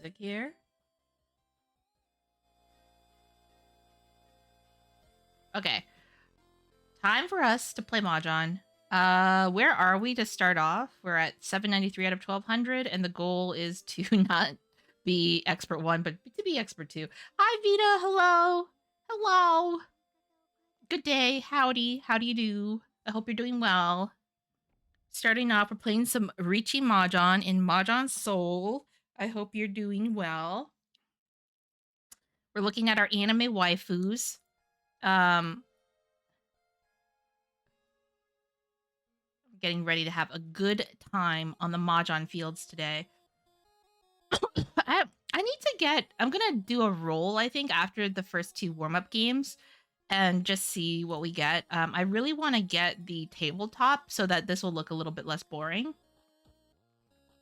music here. Okay, time for us to play mahjong. Where are we to start off? We're at 793 out of 1200, and the goal is to not be expert one, but to be expert two. Hi, Vita. Hello. Hello. Good day. Howdy. How do you do? I hope you're doing well. Starting off, we're playing some Richi Mahjong in Mahjong Soul. I hope you're doing well. We're looking at our anime waifus. Getting ready to have a good time on the mahjong fields today. I need to get. I'm gonna do a roll. I think after the first two warm up games, and just see what we get. I really want to get the tabletop so that this will look a little bit less boring.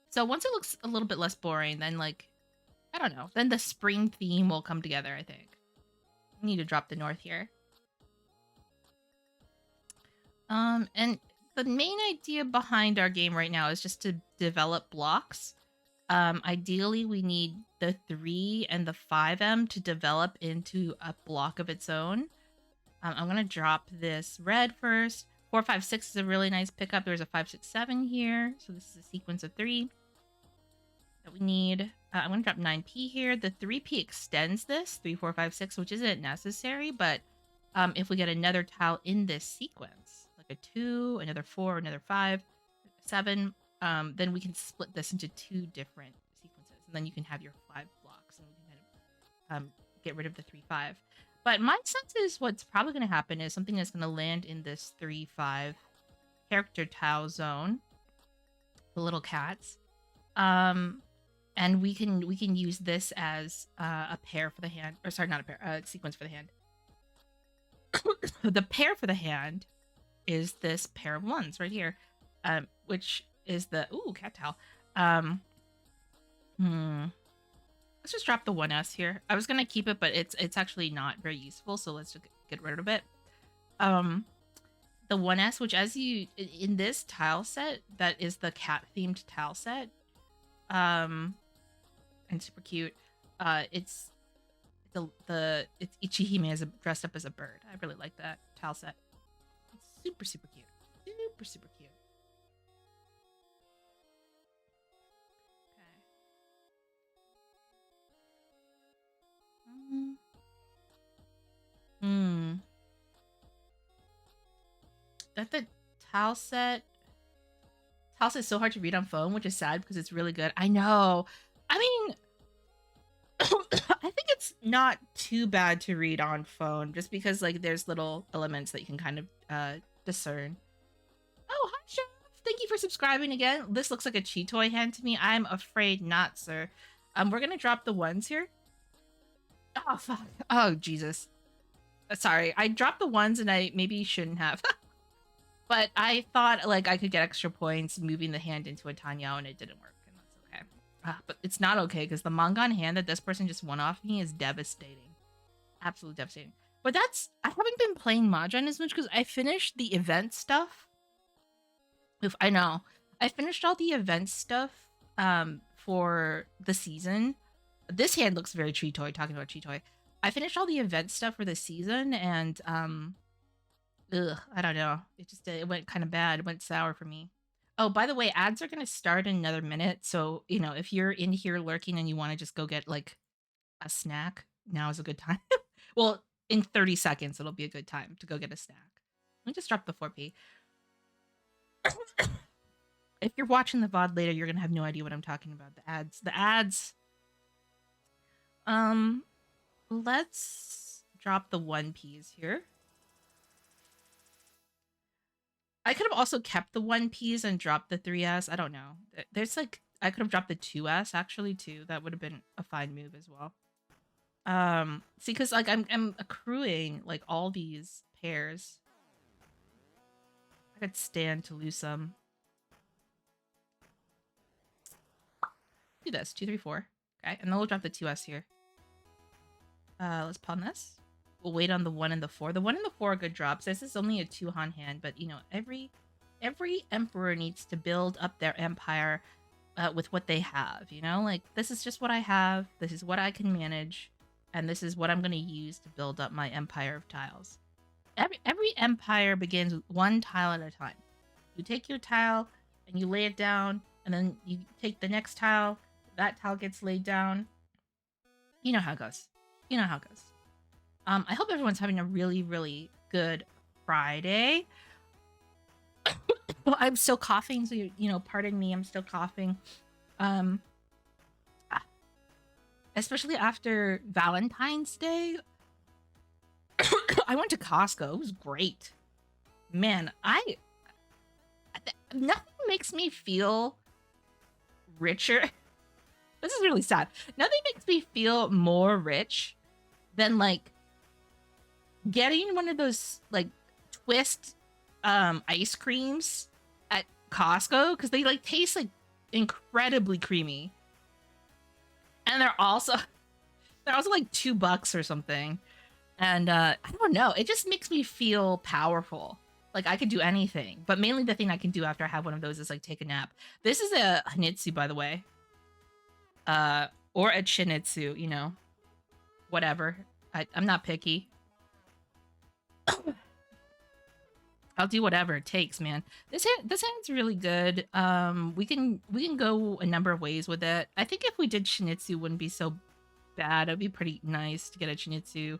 So once it looks a little bit less boring, then like I don't know, then the spring theme will come together. I think. I need to drop the north here. And the main idea behind our game right now is just to develop blocks. Ideally, we need the 3 and the 5M to develop into a block of its own. I'm going to drop this red first. 4, 5, 6 is a really nice pickup. There's a 5, 6, 7 here. So this is a sequence of 3 that we need. I'm going to drop 9P here. The 3P extends this, 3, 4, 5, 6, which isn't necessary. But if we get another tile in this sequence, like a 2, another 4, another 5, 7, then we can split this into 2 different sequences, and then you can have your 5 blocks, and we can kind of get rid of the 3, 5. But my sense is what's probably going to happen is something that's going to land in this 3, 5 character tile zone, the little cats, and we can use this as a pair for the hand, or sorry, not a pair, a sequence for the hand. The pair for the hand is this pair of 1s right here, which is the cat towel. Let's just drop the 1S here. I was gonna keep it, but it's actually not very useful, so let's just get rid of it. The 1S, which as you in this tile set, that is the cat themed tile set, and super cute. It's Ichihime is dressed up as a bird. I really like that tile set. It's super cute. Super cute. That the tile set is so hard to read on phone, which is sad because it's really good. I know. I mean, I think it's not too bad to read on phone just because like there's little elements that you can kind of discern. Oh, hi Chef. Thank you for subscribing again. This looks like a Cheetoy hand to me. I'm afraid not, sir. We're gonna drop the 1s here. Oh fuck. Oh Jesus. Sorry, I dropped the 1s and I maybe shouldn't have. But I thought like I could get extra points moving the hand into a Tanyao, and it didn't work, and that's okay. But it's not okay because the Mangan hand that this person just won off me is devastating. Absolutely devastating. But I haven't been playing Mahjong as much because I finished the event stuff. I know. I finished all the event stuff for the season. This hand looks very Cheetoy, talking about Cheetoy. I finished all the event stuff for the season, and I don't know. It went kind of bad. It went sour for me. Oh, by the way, ads are going to start in another minute. So, if you're in here lurking and you want to just go get like a snack, now is a good time. Well, in 30 seconds, it'll be a good time to go get a snack. Let me just drop the 4P. If you're watching the VOD later, you're going to have no idea what I'm talking about. The ads. Let's drop the 1Ps here. I could have also kept the 1Ps and dropped the 3S. I don't know. There's like I could have dropped the 2S actually too. That would have been a fine move as well. See, because like I'm accruing like all these pairs. I could stand to lose some. Do this 2, 3, 4. Okay, and then we'll drop the 2S here. Let's pawn this. We'll wait on the 1 and the 4. The 1 and the 4 are good drops. This is only a 2-han hand, but every emperor needs to build up their empire. with what they have. You know, like this is just what I have. This is what I can manage, and this is what I'm going to use to build up my empire of tiles. Every empire begins with one tile at a time. You take your tile and you lay it down, and then you take the next tile. That tile gets laid down. You know how it goes. You know how it goes. I hope everyone's having a really, really good Friday. Well, I'm still coughing, so pardon me. I'm still coughing. Um, Especially after Valentine's Day. I went to Costco. It was great. Man, nothing makes me feel richer. This is really sad. Nothing makes me feel more rich than like getting one of those like twist ice creams at Costco, because they like taste like incredibly creamy. And they're also like $2 or something. And I don't know, it just makes me feel powerful. Like I could do anything. But mainly the thing I can do after I have one of those is like take a nap. This is a Hanitsu, by the way. Or a Chinitsu, whatever. I'm not picky. I'll do whatever it takes, man. This hand's really good. We can go a number of ways with it. I think if we did Shinitsu, wouldn't be so bad. It'd be pretty nice to get a Shinitsu.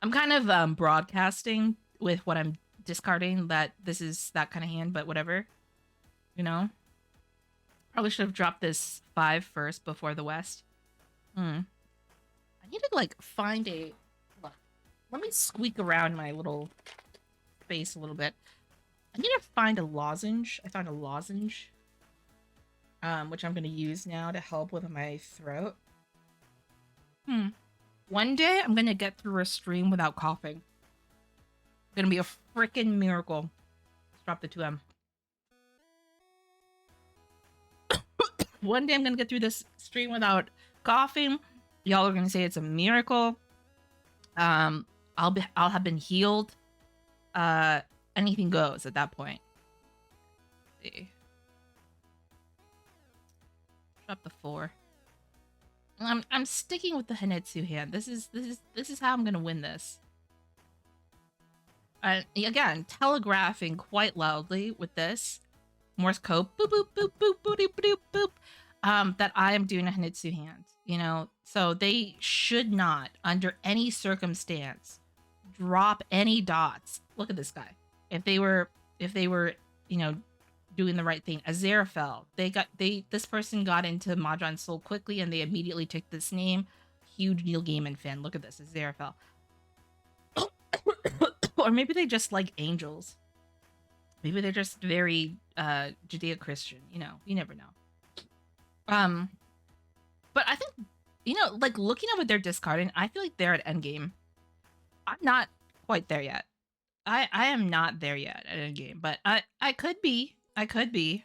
I'm kind of broadcasting with what I'm discarding that this is that kind of hand, but whatever. Probably should have dropped this 5 first before the West. I need to like find a. Let me squeak around my little space a little bit. I need to find a lozenge. I found a lozenge, which I'm gonna use now to help with my throat. One day I'm gonna get through a stream without coughing. It's gonna be a freaking miracle. Let's drop the 2M. One day I'm gonna get through this stream without coughing. Y'all are gonna say it's a miracle. I'll have been healed. Anything goes at that point. Let's see. Drop the 4. I'm sticking with the Hanetsu hand. This is how I'm gonna win this. Again, telegraphing quite loudly with this Morse code, boop boop boop boop boop boop boop boop. That I am doing a Hanetsu hand. So they should not, under any circumstance, drop any dots. Look at this guy. If they were, doing the right thing, Aziraphale. This person got into Mahjong so quickly, and they immediately took this name. Huge Neil Gaiman fan. Look at this, Aziraphale. Or maybe they just like angels. Maybe they're just very Judeo-Christian. You never know. But I think, like looking at what they're discarding, I feel like they're at endgame. I'm not quite there yet. I am not there yet at endgame, but I could be. I could be.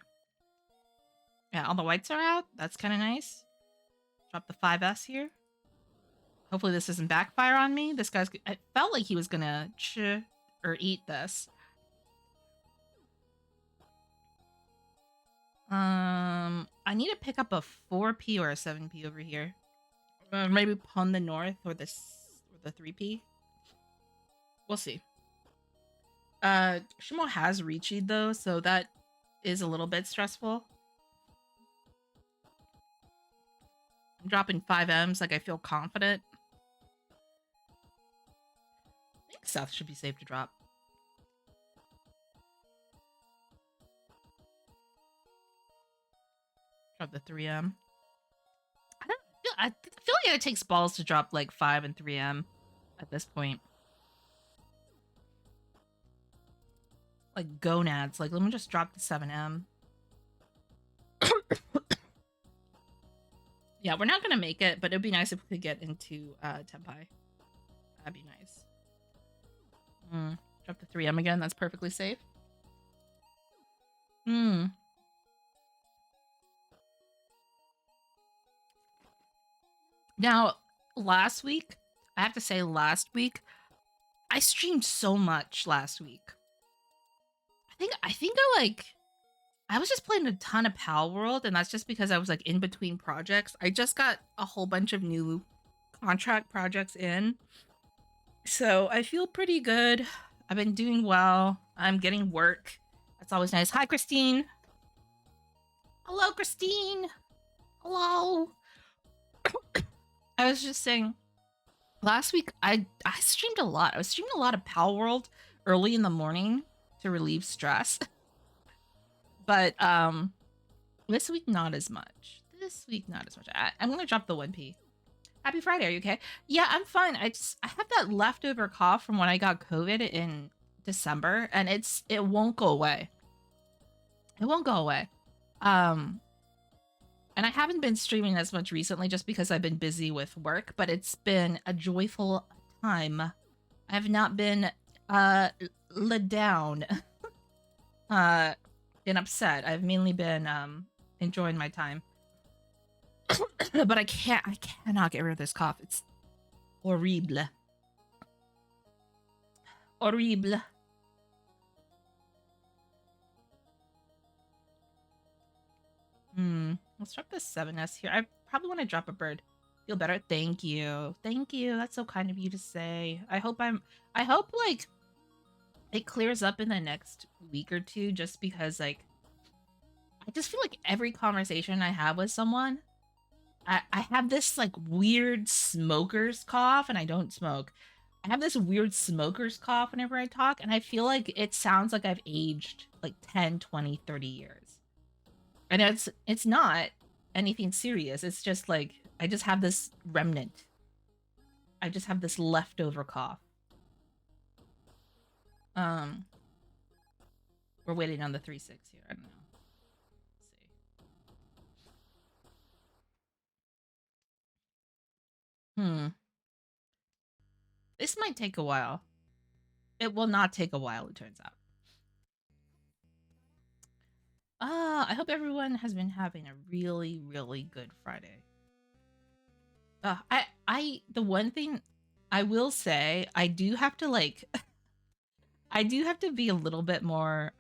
Yeah, all the whites are out. That's kind of nice. Drop the 5S here. Hopefully this doesn't backfire on me. This guy's... I felt like he was gonna eat this. I need to pick up a 4P or a 7P over here. Maybe pun the north or the 3P. We'll see. Shimo has Richi'd though, so that is a little bit stressful. I'm dropping 5Ms, like I feel confident. I think Seth should be safe to drop. Drop the 3M. I feel like it takes balls to drop like 5 and 3M at this point. Like gonads. Like, let me just drop the 7M. Yeah, we're not gonna make it, but it'd be nice if we could get into Tenpai. That'd be nice. Drop the 3M again. That's perfectly safe. Now, last week, I have to say last week, I streamed so much last week. I was just playing a ton of Pal World, and that's just because I was like in between projects. I just got a whole bunch of new contract projects in. So I feel pretty good. I've been doing well. I'm getting work. That's always nice. Hi, Christine. Hello, Christine. Hello. I was just saying, last week I streamed a lot. I was streaming a lot of Pal World early in the morning to relieve stress. But this week not as much. This week not as much. I'm gonna drop the 1p. Happy Friday. Are you okay? Yeah, I'm fine. I have that leftover cough from when I got COVID in December, and it won't go away. It won't go away. And I haven't been streaming as much recently just because I've been busy with work, but it's been a joyful time. I have not been let down and upset. I've mainly been enjoying my time. But I cannot get rid of this cough. It's horrible. Horrible. Let's drop the 7S here. I probably want to drop a bird. Feel better? Thank you. Thank you. That's so kind of you to say. I hope like it clears up in the next week or two, just because like I just feel like every conversation I have with someone, I have this like weird smoker's cough, and I don't smoke. I have this weird smoker's cough whenever I talk, and I feel like it sounds like I've aged like 10, 20, 30 years. And it's not anything serious. It's just like I just have this remnant. I just have this leftover cough. We're waiting on the 3.6 here. I don't know. Let's see. This might take a while. It will not take a while, it turns out. I hope everyone has been having a really, really good Friday. The one thing I will say, I do have to like, I do have to be a little bit more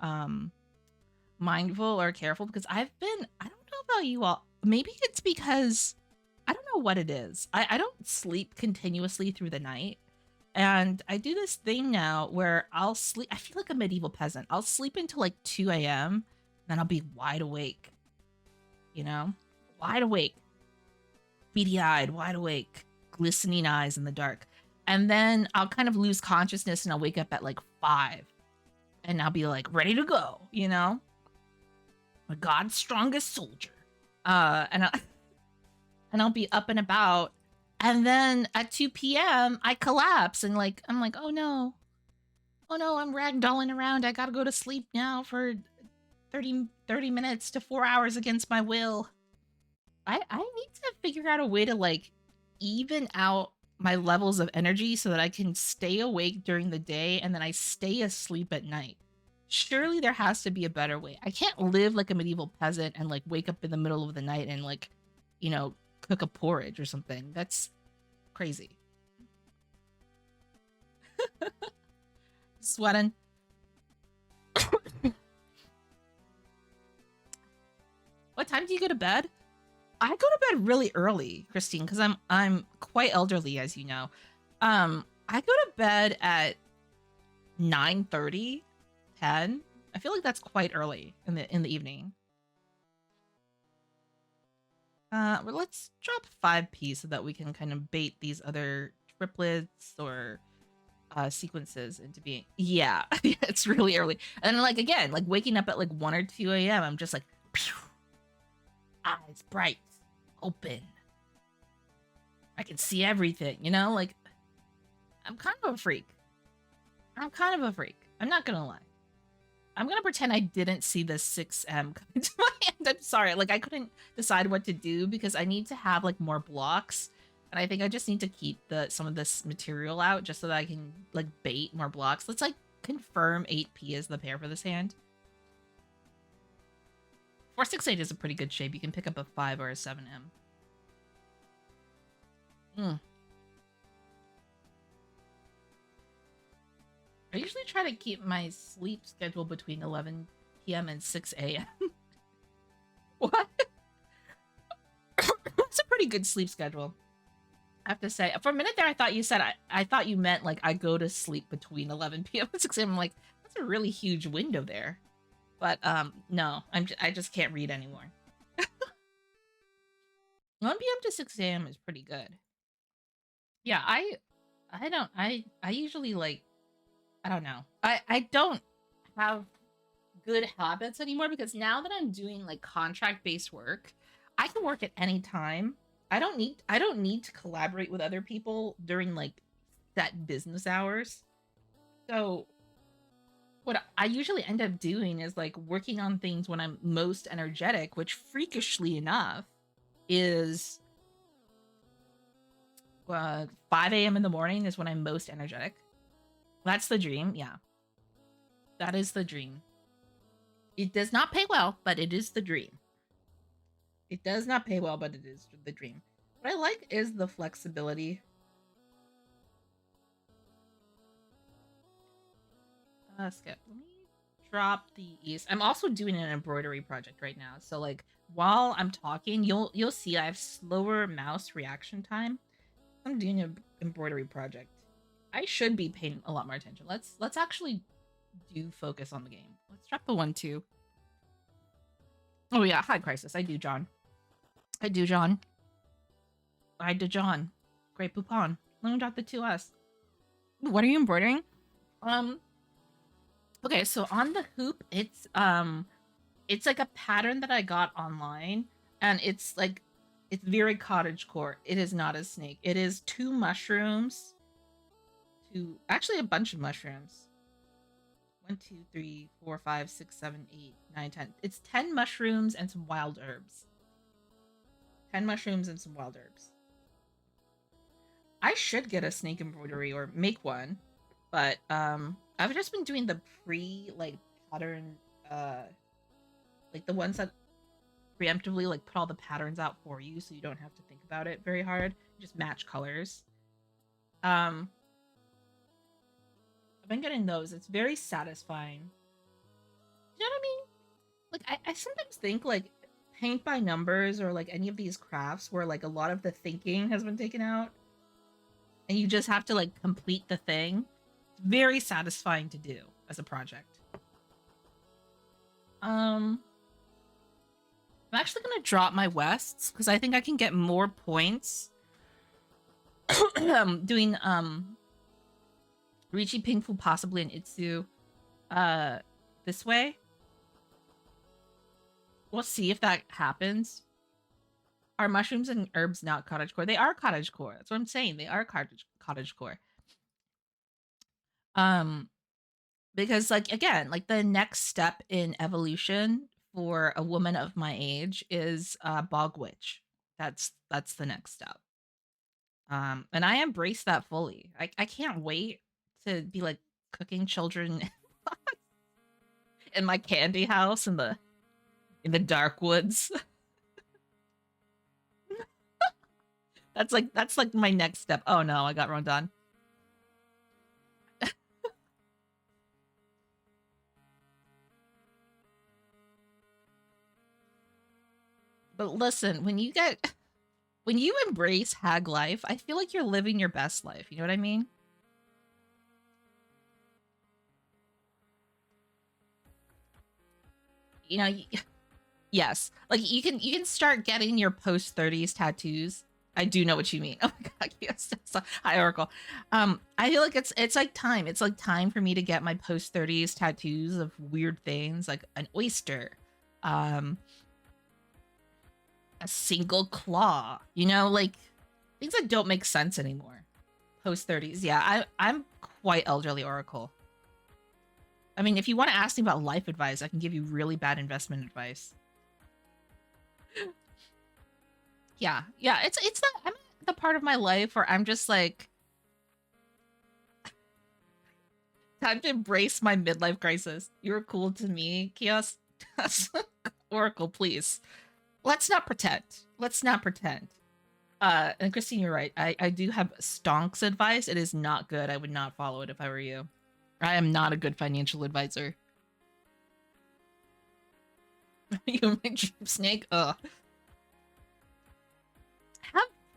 mindful or careful, because I don't know about you all. Maybe it's because I don't know what it is. I don't sleep continuously through the night. And I do this thing now where I'll sleep. I feel like a medieval peasant. I'll sleep until like 2 a.m. Then I'll be wide awake. You know? Wide awake. Beady eyed, wide awake. Glistening eyes in the dark. And then I'll kind of lose consciousness and I'll wake up at like 5. And I'll be like ready to go, you know? God's strongest soldier. And I'll be up and about. And then at 2 p.m. I collapse and like I'm like, oh no, I'm ragdolling around. I gotta go to sleep now for 30 minutes to 4 hours against my will. I need to figure out a way to like even out my levels of energy so that I can stay awake during the day and then I stay asleep at night. Surely there has to be a better way. I can't live like a medieval peasant and like wake up in the middle of the night and like, you know, cook a porridge or something. That's crazy. Sweating. What time do you go to bed? I go to bed really early, Christine, because I'm quite elderly, as you know. I go to bed at 9:30, 10. I feel like that's quite early in the evening. Well, let's drop 5p so that we can kind of bait these other triplets or sequences into being. Yeah, it's really early. And like again, like waking up at like 1 or 2 a.m. I'm just like, pew, eyes bright, open. I can see everything, you know? Like, I'm kind of a freak. I'm not gonna lie. I'm gonna pretend I didn't see the 6M come into my hand. I'm sorry. Like, I couldn't decide what to do because I need to have like more blocks. And I think I just need to keep some of this material out just so that I can like bait more blocks. Let's like confirm 8p is the pair for this hand. 468 is a pretty good shape. You can pick up a 5 or a 7M. I usually try to keep my sleep schedule between 11 p.m. and 6 a.m. What? It's a pretty good sleep schedule, I have to say. For a minute there, I thought you said I thought you meant like I go to sleep between 11 p.m. and 6 a.m. I'm like, that's a really huge window there. But no, I just can't read anymore. 1 p.m. to 6 a.m. is pretty good. Yeah, I don't I usually like I don't know. I don't have good habits anymore because now that I'm doing like contract based work, I can work at any time. I don't need to collaborate with other people during like set business hours. So what I usually end up doing is like working on things when I'm most energetic, which freakishly enough is 5 a.m. in the morning is when I'm most energetic. That's the dream. Yeah, that is the dream. It does not pay well, but it is the dream. It does not pay well, but it is the dream. What I like is the flexibility. Skip. Let me drop these. I'm also doing an embroidery project right now. So like while I'm talking, you'll see I have slower mouse reaction time. I'm doing an embroidery project. I should be paying a lot more attention. Let's actually do focus on the game. Let's drop the 1-2. Oh yeah, High Crisis. I do, John. I do, John. I do, John. Great Poupon. Let me drop the 2S. What are you embroidering? Okay, so on the hoop, it's like a pattern that I got online, and it's like it's very cottagecore. It is not a snake. It is 2 mushrooms, actually a bunch of mushrooms. 1, 2, 3, 4, 5, 6, 7, 8, 9, 10. It's 10 mushrooms and some wild herbs. 10 mushrooms and some wild herbs. I should get a snake embroidery or make one, but I've just been doing the like pattern like the ones that preemptively like put all the patterns out for you so you don't have to think about it very hard. Just match colors. I've been getting those. It's very satisfying. You know what I mean? Like I sometimes think like paint by numbers or like any of these crafts where like a lot of the thinking has been taken out and you just have to like complete the thing. It's very satisfying to do as a project. I'm actually gonna drop my wests because I think I can get more points doing Richi Pingfu possibly an Itsu this way. We'll see if that happens. Are mushrooms and herbs not cottagecore? They are cottagecore. That's what I'm saying. They are cottagecore. Because like again, like the next step in evolution for a woman of my age is bog witch. That's the next step. And I embrace that fully. I can't wait to be like cooking children in my candy house in the dark woods. That's like my next step. Oh no, I got run done. But listen, when you embrace hag life, I feel like you're living your best life. You know what I mean? You know, yes. Like you can start getting your post 30s tattoos. I do know what you mean. Oh my god, yes. Hi Oracle. I feel like it's like time. It's like time for me to get my post 30s tattoos of weird things like an oyster. A single claw, you know, like things that don't make sense anymore. Post 30s. Yeah, I'm quite elderly, Oracle. I mean, if you want to ask me about life advice, I can give you really bad investment advice. Yeah, it's not I'm at the part of my life where I'm just like time to embrace my midlife crisis. You're cool to me, Kios. Oracle, please. Let's not pretend. Let's not pretend. And Christine, you're right. I do have stonks advice. It is not good. I would not follow it if I were you. I am not a good financial advisor. You're my dream snake. Ugh.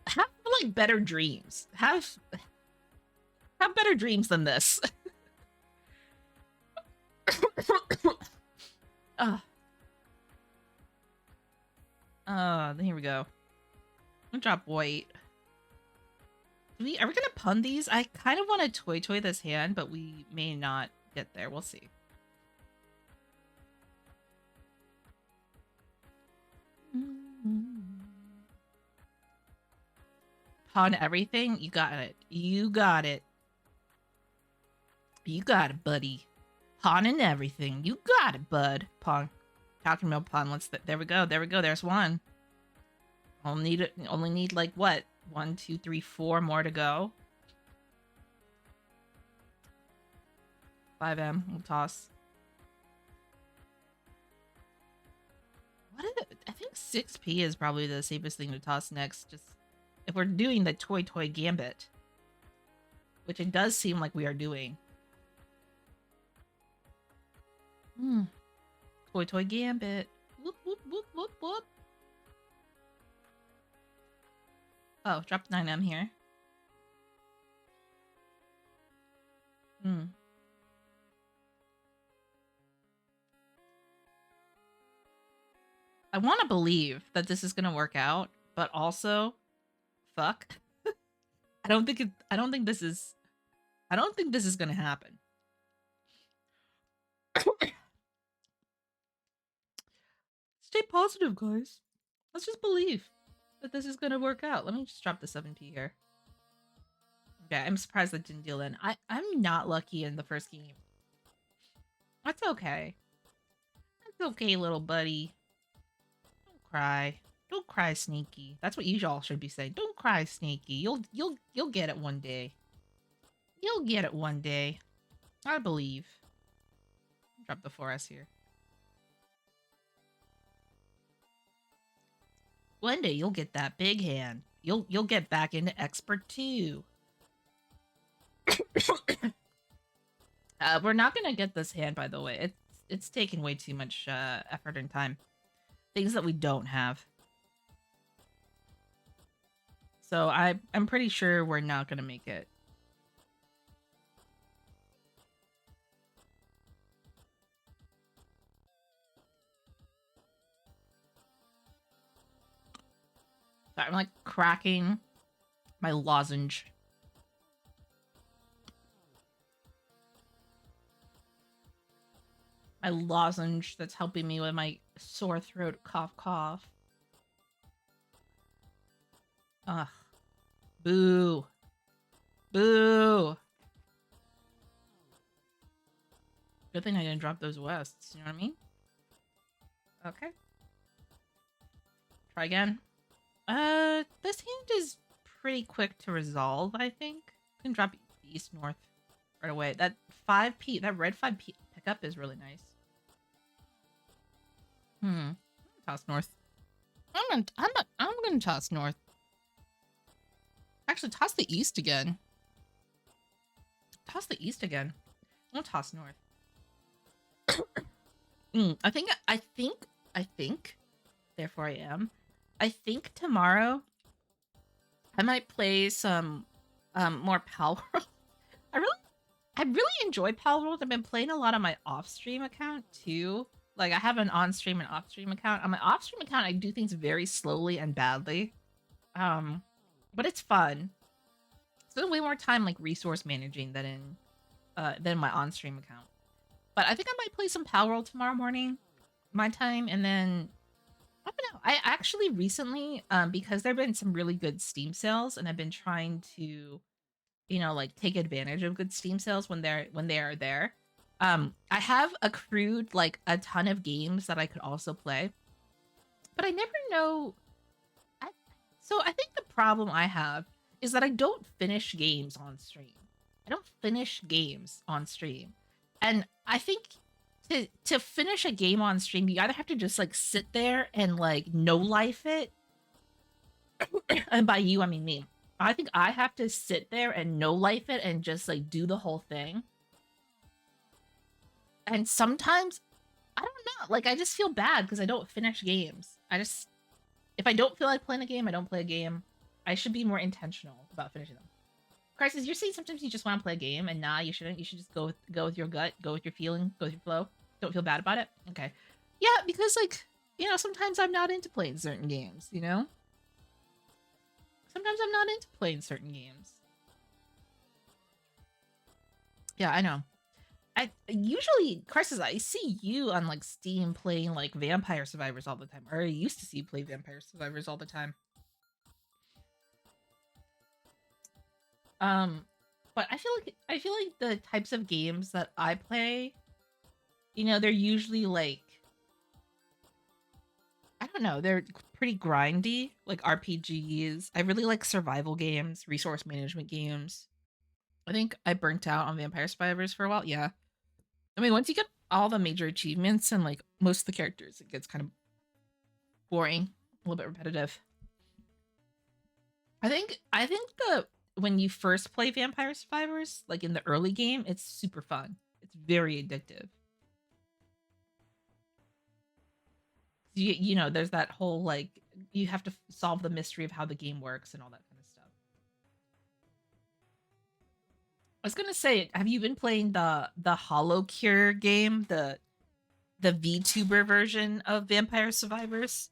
Have like better dreams. Have better dreams than this. uh, here we go. I'll drop white. Are we gonna pun these? I kind of want to toy this hand, but we may not get there. We'll see. Pawn everything? You got it. You got it. You got it, buddy. Pawning everything. You got it, bud. Pawn. Talking about pawn. There we go. There we go. There's one. Only need like what? 1, 2, 3, 4 more to go. 5M. We'll toss. What is it? I think 6P is probably the safest thing to toss next. Just if we're doing the toy gambit, which it does seem like we are doing. Toy gambit. Whoop whoop whoop whoop whoop. Oh, dropped 9M here. I want to believe that this is gonna work out, but also, fuck. I don't think this is gonna happen. Stay positive, guys. Let's just believe that this is gonna work out. Let me just drop the 7P here. Yeah, I'm surprised that didn't deal in. I'm not lucky in the first game. That's okay. That's okay, little buddy. Don't cry. Don't cry, Sneaky. That's what you all should be saying. Don't cry, Sneaky. You'll get it one day. You'll get it one day. I believe. Drop the 4S here. One day you'll get that big hand. You'll get back into expert too. We're not gonna get this hand, by the way. It's taking way too much effort and time. Things that we don't have. So I'm pretty sure we're not gonna make it. So I'm like cracking my lozenge. My lozenge that's helping me with my sore throat cough. Ugh. Boo. Boo. Good thing I didn't drop those wests, you know what I mean? Okay. Try again. This hand is pretty quick to resolve, I think. You can drop east, north right away. That 5P, that red 5P pickup is really nice. Toss north. I'm gonna toss north. Actually, toss the east again. Toss the east again. I'll toss north. I think. Therefore, I am. I think tomorrow I might play some more Pal World. I really enjoy Pal World. I've been playing a lot on my off-stream account too. Like I have an on-stream and off-stream account. On my off-stream account, I do things very slowly and badly. But it's fun. Spend way more time like resource managing than my on-stream account. But I think I might play some Pal World tomorrow morning, my time, and then I don't know. I actually recently, because there have been some really good Steam sales, and I've been trying to, you know, like take advantage of good Steam sales when they are there. I have accrued like a ton of games that I could also play, but I never know. So I think the problem I have is that I don't finish games on stream. I don't finish games on stream, and I think to finish a game on stream, you either have to just like sit there and like no life it, and by you I mean me. I think I have to sit there and no life it and just like do the whole thing. And sometimes I don't know, like I just feel bad because I don't finish games. If I don't feel like playing a game, I don't play a game. I should be more intentional about finishing them. Crisis, you're saying sometimes you just want to play a game, and nah, you shouldn't. You should just go with your gut, go with your feeling, go with your flow. Don't feel bad about it. Okay, yeah, because like sometimes I'm not into playing certain games. Sometimes I'm not into playing certain games. Yeah, I know. I usually, Crisis, I see you on like Steam playing like Vampire Survivors all the time, or I used to see you play Vampire Survivors all the time. Um, but I feel like the types of games that I play, they're usually like I don't know, they're pretty grindy, like RPGs. I really like survival games, resource management games. I think I burnt out on Vampire Survivors for a while. Yeah. I mean, once you get all the major achievements and like most of the characters, it gets kind of boring, a little bit repetitive. I think the when you first play Vampire Survivors, like in the early game, it's super fun. It's very addictive. There's that whole like you have to solve the mystery of how the game works and all that kind of stuff. I was gonna say, have you been playing the Hollow Cure game, the VTuber version of Vampire Survivors?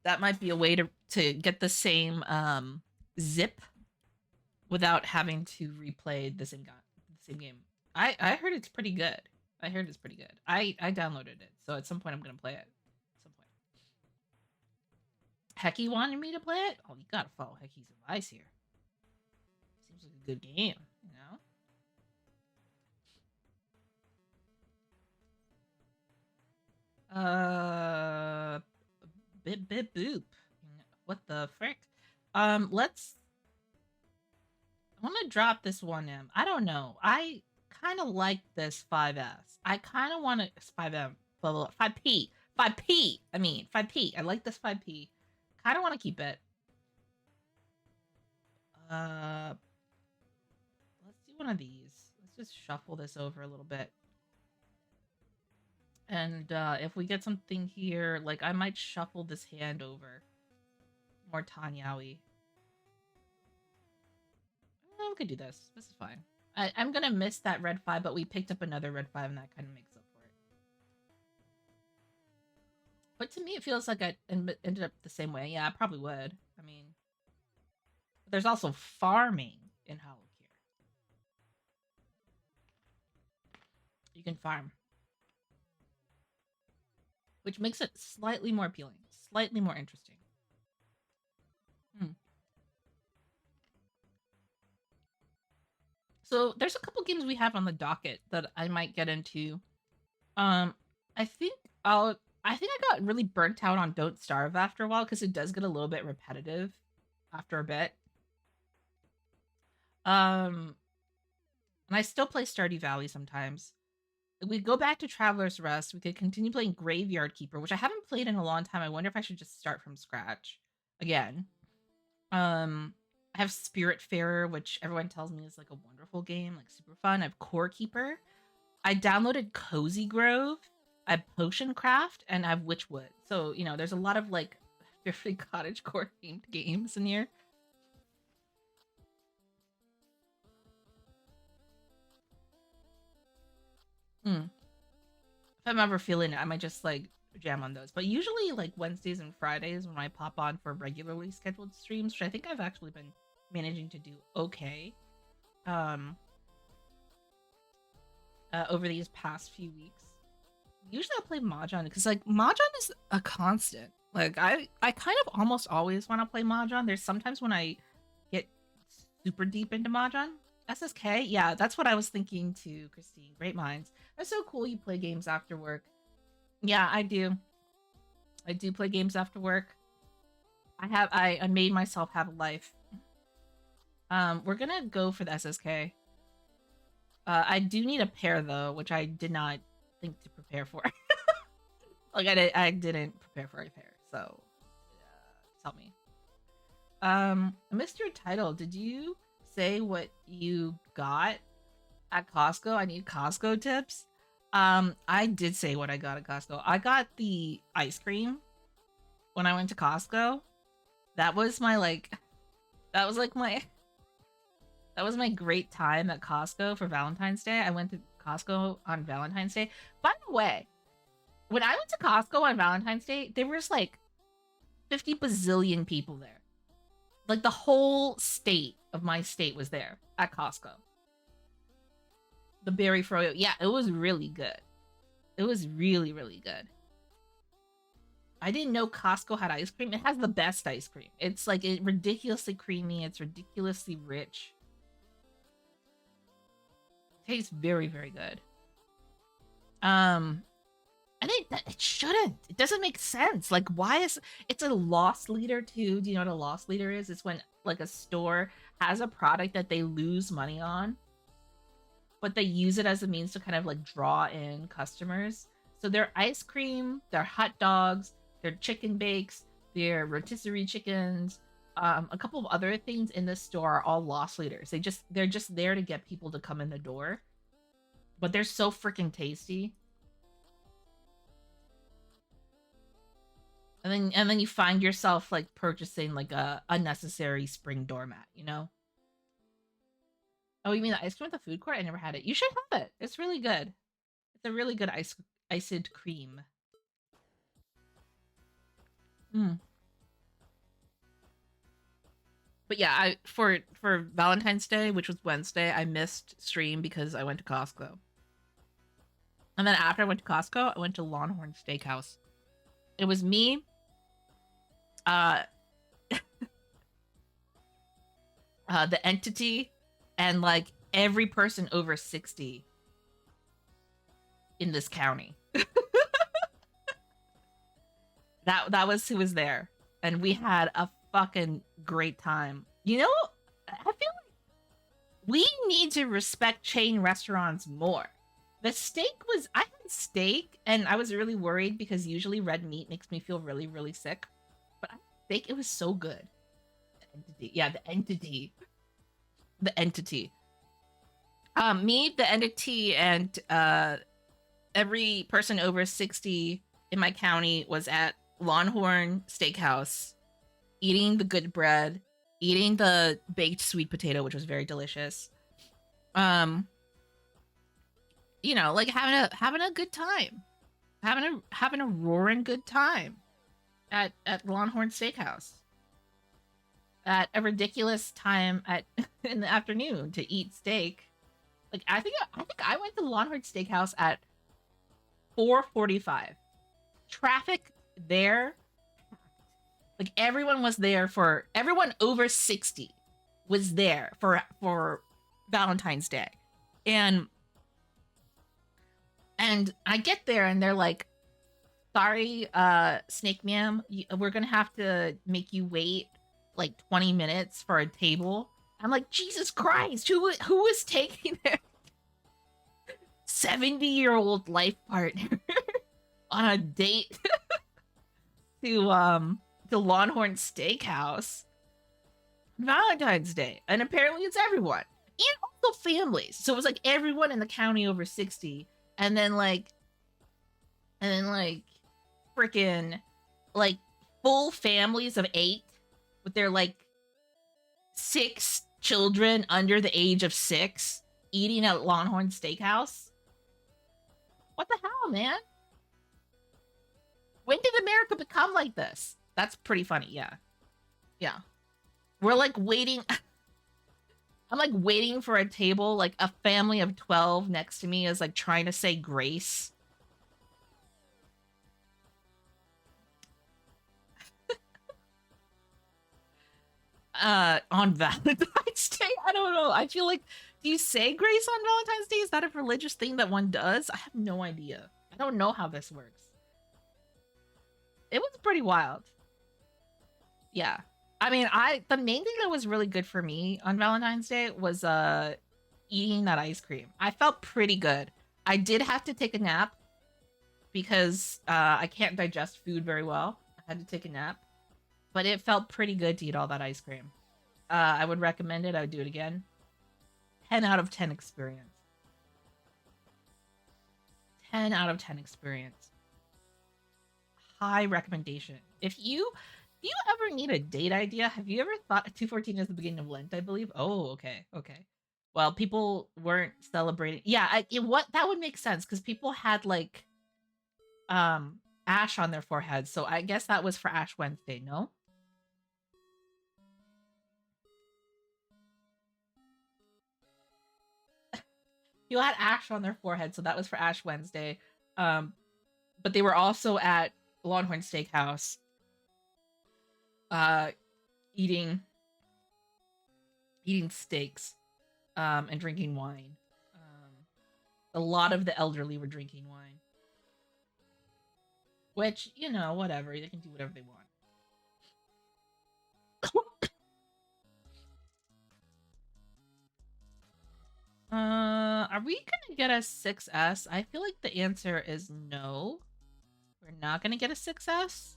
That might be a way to get the same zip without having to replay the same game. I heard it's pretty good. I heard it's pretty good. I downloaded it, so at some point I'm gonna play it. At some point, Hecky wanted me to play it. Oh, you gotta follow Hecky's advice here. Seems like a good game. Uh, bit boop. What the frick? Let's. I want to drop this 1M. I don't know. I kind of like this 5S. I kind of want to 5M, blah, blah, blah, 5P, 5P. I mean 5P. I like this 5P. Kind of want to keep it. Uh, let's do one of these. Let's just shuffle this over a little bit. And if we get something here, like I might shuffle this hand over. More Tanyawi. We could do this. This is fine. I'm gonna miss that red 5, but we picked up another red 5, and that kind of makes up for it. But to me, it feels like I ended up the same way. Yeah, I probably would. I mean, but there's also farming in Hollow Cure. You can farm, which makes it slightly more appealing, slightly more interesting. Hmm. So there's a couple games we have on the docket that I might get into. Um, I think I'll. I think I got really burnt out on Don't Starve after a while because it does get a little bit repetitive after a bit. Um, and I still play Stardew Valley sometimes. If we go back to Traveler's Rest, we could continue playing Graveyard Keeper, which I haven't played in a long time. I wonder if I should just start from scratch again. I have Spiritfarer, which everyone tells me is like a wonderful game, like super fun. I have Core Keeper. I downloaded Cozy Grove. I have Potion Craft, and I have Witchwood. So there's a lot of like very cottagecore themed games in here. Hmm. If I'm ever feeling it, I might just like jam on those. But usually like Wednesdays and Fridays when I pop on for regularly scheduled streams, which I think I've actually been managing to do okay. Um over these past few weeks. Usually I play Mahjong because like Mahjong is a constant. Like I kind of almost always want to play Mahjong. There's sometimes when I get super deep into Mahjong. SSK, yeah, that's what I was thinking too, Christine. Great minds. That's so cool you play games after work. Yeah, I do. I do play games after work. I made myself have a life. We're gonna go for the SSK. I do need a pair though, which I did not think to prepare for. Like I didn't prepare for a pair, so tell me. I missed your title. Did you say what you got? at Costco. I need Costco tips. I did say what I got at Costco. I got the ice cream when I went to Costco. That was my like that was like my that was my great time at Costco for Valentine's Day. I went to Costco on Valentine's Day. By the way, when I went to Costco on Valentine's Day, there was like 50 bazillion people there. Like the whole state of my state was there at Costco. The berry froyo. Yeah, it was really good. It was really, really good. I didn't know Costco had ice cream. It has the best ice cream. It's like ridiculously creamy. It's ridiculously rich. Tastes very, very good. And it shouldn't. It doesn't make sense. Like, why is it's a loss leader too? Do you know what a loss leader is? It's when like a store has a product that they lose money on, but they use it as a means to kind of like draw in customers. So their ice cream, their hot dogs, their chicken bakes, their rotisserie chickens, a couple of other things in this store are all loss leaders. They're just there to get people to come in the door, but they're so freaking tasty. And then you find yourself like purchasing like a unnecessary spring doormat, you know? Oh, you mean the ice cream at the food court? I never had it. You should have it. It's really good. It's a really good iced cream. Mm. But yeah, I for Valentine's Day, which was Wednesday, I missed stream because I went to Costco. And then after I went to Costco, I went to Longhorn Steakhouse. It was me, uh, the entity, and like every person over 60 in this county. That was who was there, and we had a fucking great time. You know, I feel like we need to respect chain restaurants more. The steak was I had steak and I was really worried because usually red meat makes me feel really really sick, but I had steak, it was so good. The entity, yeah, the entity. Me, the entity, and every person over 60 in my county was at Longhorn Steakhouse eating the good bread, eating the baked sweet potato, which was very delicious. Um, like having a good time, having a roaring good time at Longhorn Steakhouse at a ridiculous time at in the afternoon to eat steak. Like I think I went to Longhorn Steakhouse at 4:45. Traffic there, like everyone over 60 was there for Valentine's Day. And I get there and they're like, "Sorry, Snake Ma'am, we're going to have to make you wait like 20 minutes for a table." I'm like, "Jesus Christ, who is taking their 70-year-old life partner on a date to Longhorn Steakhouse Valentine's Day?" And apparently it's everyone. And also families. So it was like everyone in the county over 60. And then freaking like full families of 8 with their like 6 children under the age of 6 eating at Longhorn Steakhouse. What the hell, man? When did America become like this? That's pretty funny. Yeah. Yeah. We're like waiting. I'm like waiting for a table, like a family of 12 next to me is like trying to say grace. On Valentine's Day? I don't know. I feel like, do you say grace on Valentine's Day? Is that a religious thing that one does? I have no idea. I don't know how this works. It was pretty wild. Yeah. I mean, the main thing that was really good for me on Valentine's Day was eating that ice cream. I felt pretty good. I did have to take a nap because I can't digest food very well. I had to take a nap, but it felt pretty good to eat all that ice cream. I would recommend it. I would do it again. 10 out of 10 experience. 10 out of 10 experience. High recommendation. If you ever need a date idea, have you ever thought 214 is the beginning of Lent, I believe? Oh, okay. Okay. Well, people weren't celebrating. Yeah, what that would make sense because people had like ash on their foreheads. So I guess that was for Ash Wednesday, no? You had ash on their forehead, so that was for Ash Wednesday. Um, but they were also at Longhorn Steakhouse, uh, eating steaks, and drinking wine. A lot of the elderly were drinking wine, which whatever, they can do whatever they want. Are we gonna get a 6S? I feel like the answer is no. We're not gonna get a 6S.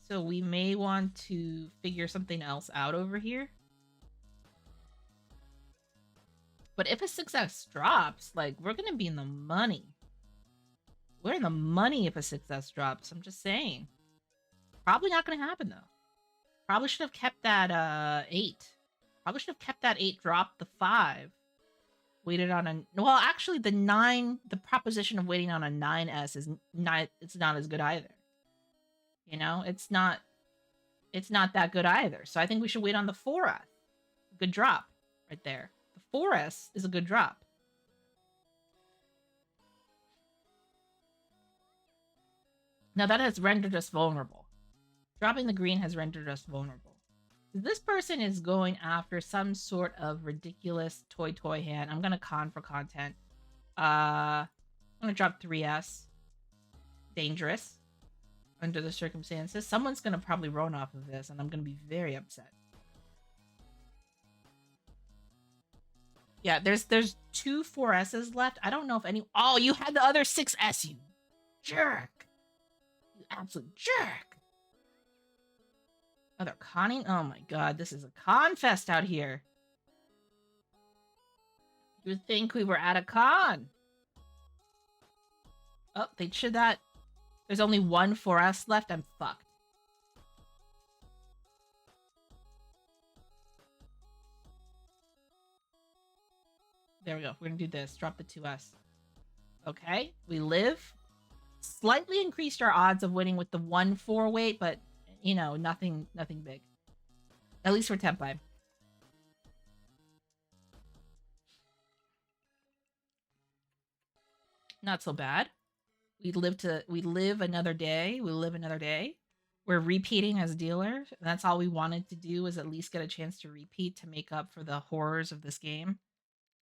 So we may want to figure something else out over here. But if a 6S drops, like, we're gonna be in the money. We're in the money if a 6S drops. I'm just saying. Probably not gonna happen though. Probably should have kept that 8. Probably should have kept that 8, dropped the 5. Waited on a well, actually the 9, the proposition of waiting on a 9S is not, it's not as good either. It's not that good either. So I think we should wait on the 4S. Good drop right there. The 4S is a good drop. Now that has rendered us vulnerable. Dropping the green has rendered us vulnerable. This person is going after some sort of ridiculous toy hand. I'm gonna con for content. I'm gonna drop 3S. Dangerous. Under the circumstances. Someone's gonna probably run off of this, and I'm gonna be very upset. Yeah, there's 2 4S's left. I don't know if any. Oh, you had the other 6S, you jerk! You absolute jerk! Oh, they're conning? Oh my god, this is a con fest out here. You would think we were at a con. Oh, they should that. There's only 1 4S left. I'm fucked. There we go. We're gonna do this. Drop the 2S. Okay, we live. Slightly increased our odds of winning with the 1-4 weight, but nothing big. At least for Tempai. Not so bad. We live another day. We live another day. We're repeating as dealer. That's all we wanted to do, was at least get a chance to repeat to make up for the horrors of this game.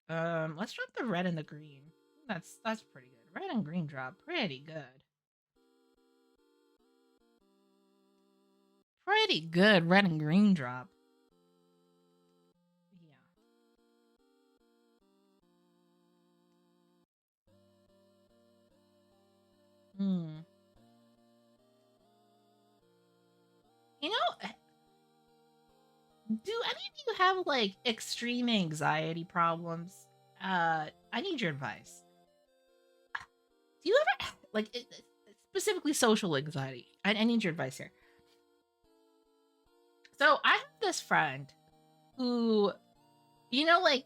Let's drop the red and the green. That's pretty good. Red and green drop. Pretty good. Pretty good red and green drop. Yeah. Do any of you have like extreme anxiety problems? I need your advice. Do you ever like specifically social anxiety? I need your advice here. So I have this friend who, like,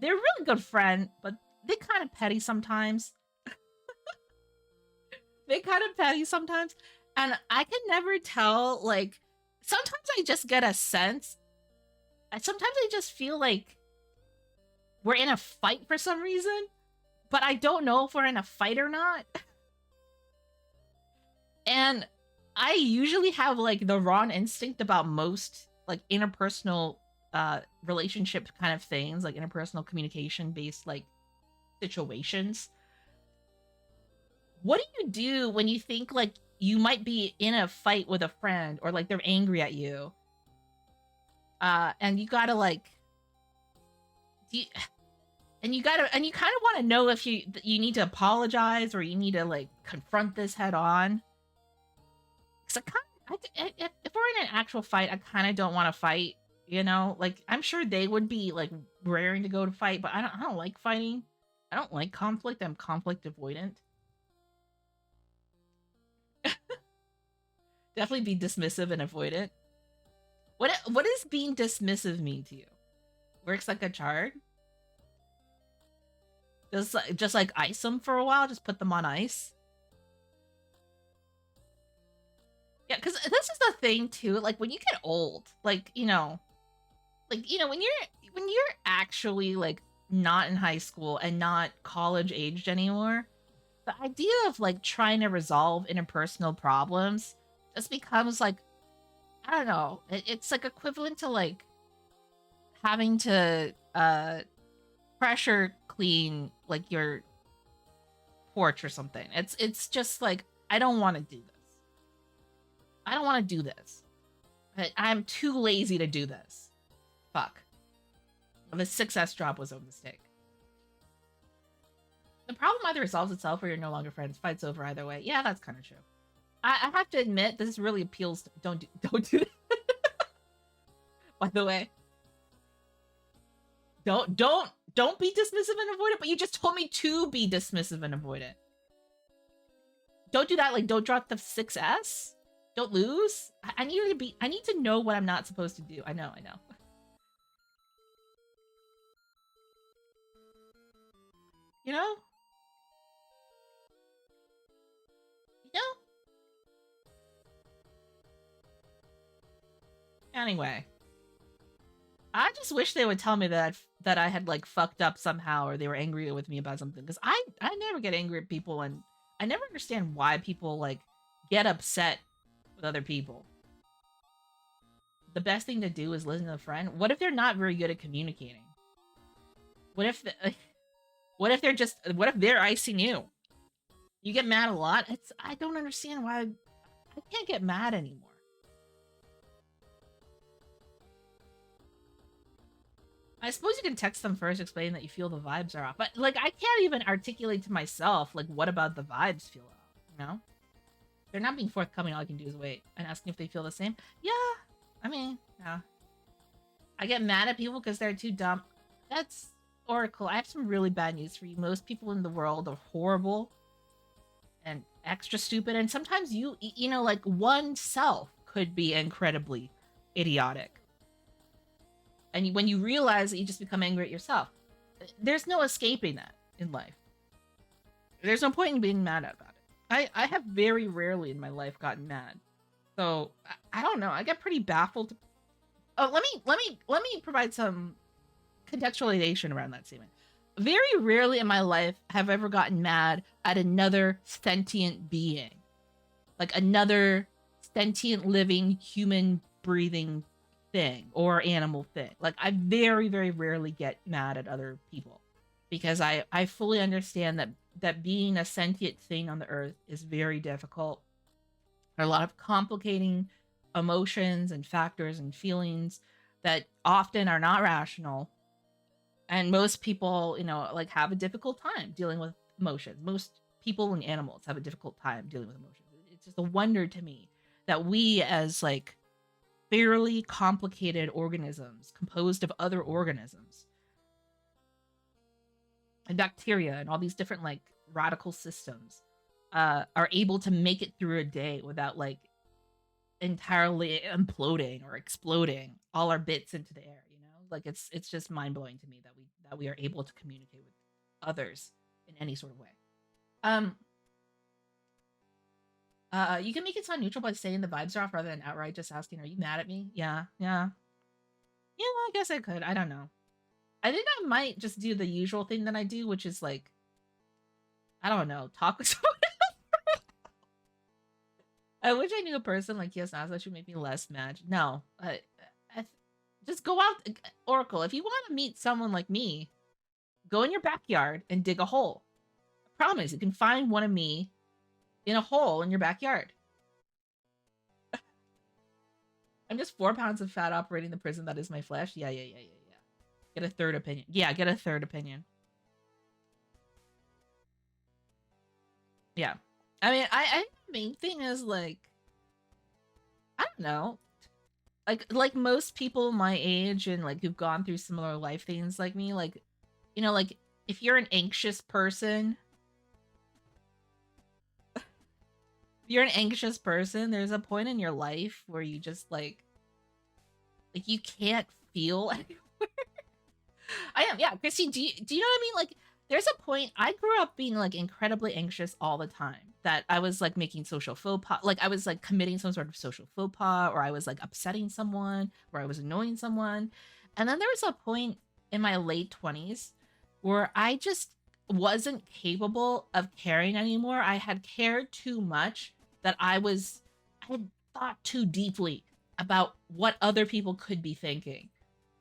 they're a really good friend, but they kind of petty sometimes. And I can never tell, like, sometimes I just get a sense. Sometimes I just feel like we're in a fight for some reason, but I don't know if we're in a fight or not. And I usually have like the wrong instinct about most like interpersonal relationship kind of things, like interpersonal communication based like situations. What do you do when you think like you might be in a fight with a friend, or like they're angry at you? And you gotta like and you kind of want to know if you need to apologize, or you need to like confront this head on. If we're in an actual fight, I kind of don't want to fight. Like I'm sure they would be like raring to go to fight, but I don't like fighting. I don't like conflict. I'm conflict avoidant. Definitely be dismissive and avoidant. What does being dismissive mean to you? Works like a chart? Just like ice them for a while, just put them on ice. Yeah, because this is the thing too. Like when you get old, when you're actually like not in high school and not college aged anymore, the idea of like trying to resolve interpersonal problems just becomes like, I don't know. It's like equivalent to like having to pressure clean like your porch or something. It's just like, I don't want to do this. I don't want to do this. But I'm too lazy to do this. Fuck. The 6S drop was a mistake. The problem either resolves itself or you're no longer friends. Fight's over either way. Yeah, that's kind of true. I have to admit, this really appeals to, don't do that. By the way. Don't be dismissive and avoidant, but you just told me to be dismissive and avoidant. Don't do that, like don't drop the 6S. Don't lose. I need to know what I'm not supposed to do. I know. You know? Anyway. I just wish they would tell me that I had like fucked up somehow or they were angry with me about something. Because I never get angry at people and I never understand why people like get upset with other people. The best thing to do is listen to a friend. What if they're not very good at communicating? What if what if they're icing you? You get mad a lot. I don't understand why I can't get mad anymore. I suppose you can text them first, explaining that you feel the vibes are off. But like I can't even articulate to myself like what about the vibes feel off, you know? They're not being forthcoming, all I can do is wait and asking if they feel the same. Yeah. I mean, yeah. I get mad at people because they're too dumb. That's Oracle. I have some really bad news for you. Most people in the world are horrible and extra stupid, and sometimes you know, like oneself could be incredibly idiotic. And when you realize that, you just become angry at yourself. There's no escaping that in life. There's no point in being mad about it. I have very rarely in my life gotten mad. So I don't know. I get pretty baffled. Oh, let me provide some contextualization around that statement. Very rarely in my life have I ever gotten mad at another sentient being. Like another sentient living human breathing thing or animal thing. Like I very, very rarely get mad at other people because I fully understand that being a sentient thing on the earth is very difficult. There are a lot of complicating emotions and factors and feelings that often are not rational. And most people, you know, like have a difficult time dealing with emotions. Most people and animals have a difficult time dealing with emotions. It's just a wonder to me that we as like fairly complicated organisms composed of other organisms and bacteria and all these different like radical systems are able to make it through a day without like entirely imploding or exploding all our bits into the air, you know? Like it's just mind-blowing to me that we are able to communicate with others in any sort of way. You can make it sound neutral by saying the vibes are off rather than outright just asking, "Are you mad at me?" Yeah. I guess I could. I don't know. I think I might just do the usual thing that I do, which is like, I don't know, talk with someone else. I wish I knew a person like yes, that should make me less mad. No, just go out, Oracle. If you want to meet someone like me, go in your backyard and dig a hole. I promise you can find one of me in a hole in your backyard. I'm just 4 pounds of fat operating the prison that is my flesh. Yeah. Get a third opinion. Yeah, get a third opinion. Yeah. I mean, I the main thing is like, I don't know. Like most people my age and like who've gone through similar life things like me, like, you know, like if you're an anxious person, if you're an anxious person, there's a point in your life where you just like you can't feel I am, yeah. Christine, do you know what I mean? Like, there's a point. I grew up being like incredibly anxious all the time. That I was like making social faux pas, like I was like committing some sort of social faux pas, or I was like upsetting someone, or I was annoying someone. And then there was a point in my late 20s where I just wasn't capable of caring anymore. I had cared too much that I had thought too deeply about what other people could be thinking.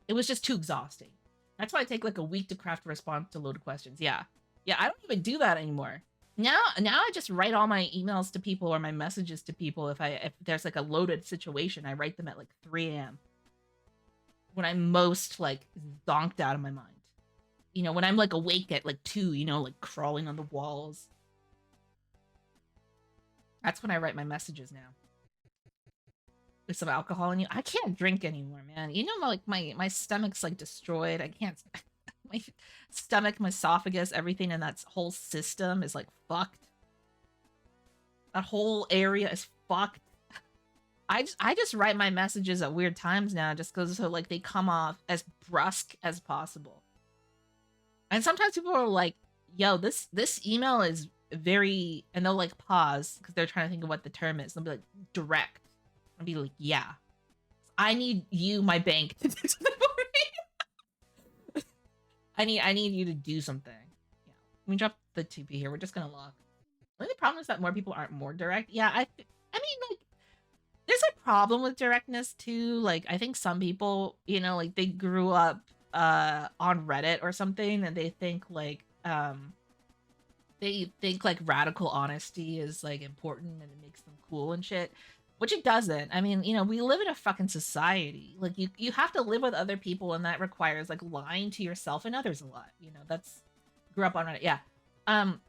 It was just too exhausting. That's why I take like a week to craft a response to loaded questions. Yeah. Yeah, I don't even do that anymore. Now I just write all my emails to people or my messages to people. If there's like a loaded situation, I write them at like 3 a.m. when I'm most like zonked out of my mind. You know, when I'm like awake at like 2, you know, like crawling on the walls. That's when I write my messages now. With some alcohol in you. I can't drink anymore, man. You know, like my stomach's like destroyed. I can't. My stomach, my esophagus, everything in that whole system is like fucked. That whole area is fucked. I just write my messages at weird times now, just because so like they come off as brusque as possible. And sometimes people are like, "Yo, this email is very," and they'll like pause because they're trying to think of what the term is. They'll be like, direct. I'll be like, "Yeah, I need you, my bank, to do something for me. I need you to do something." Yeah, let me drop the TP here. We're just gonna log. The only problem is that more people aren't more direct. Yeah, I mean, like, there's a problem with directness too. Like, I think some people, you know, like they grew up on Reddit or something, and they think like radical honesty is like important and it makes them cool and shit, which it doesn't. I mean, you know, we live in a fucking society. Like you have to live with other people, and that requires like lying to yourself and others a lot. You know, that's grew up on Reddit. Yeah. Um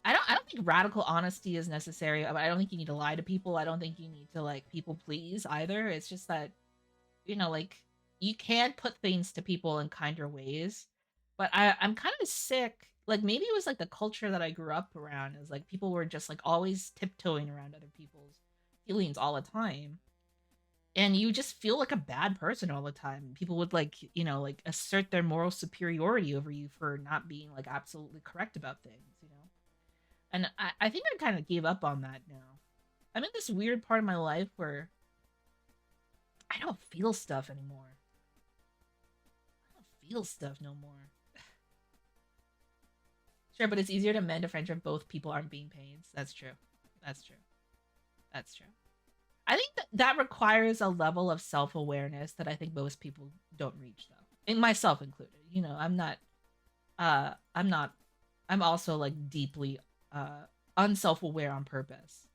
I don't think radical honesty is necessary. I don't think you need to lie to people. I don't think you need to like people please either. It's just that, you know, like you can put things to people in kinder ways. But I'm kind of sick. Like maybe it was like the culture that I grew up around is like people were just like always tiptoeing around other people's feelings all the time. And you just feel like a bad person all the time. People would like, you know, like assert their moral superiority over you for not being like absolutely correct about things, you know? And I think I kind of gave up on that now. I'm in this weird part of my life where I don't feel stuff anymore. I don't feel stuff no more. Sure, but it's easier to mend a friendship if both people aren't being pains. That's true. That's true. That's true. I think that requires a level of self awareness that I think most people don't reach, though, and myself included. You know, I'm not. I'm not. I'm also like deeply unself aware on purpose.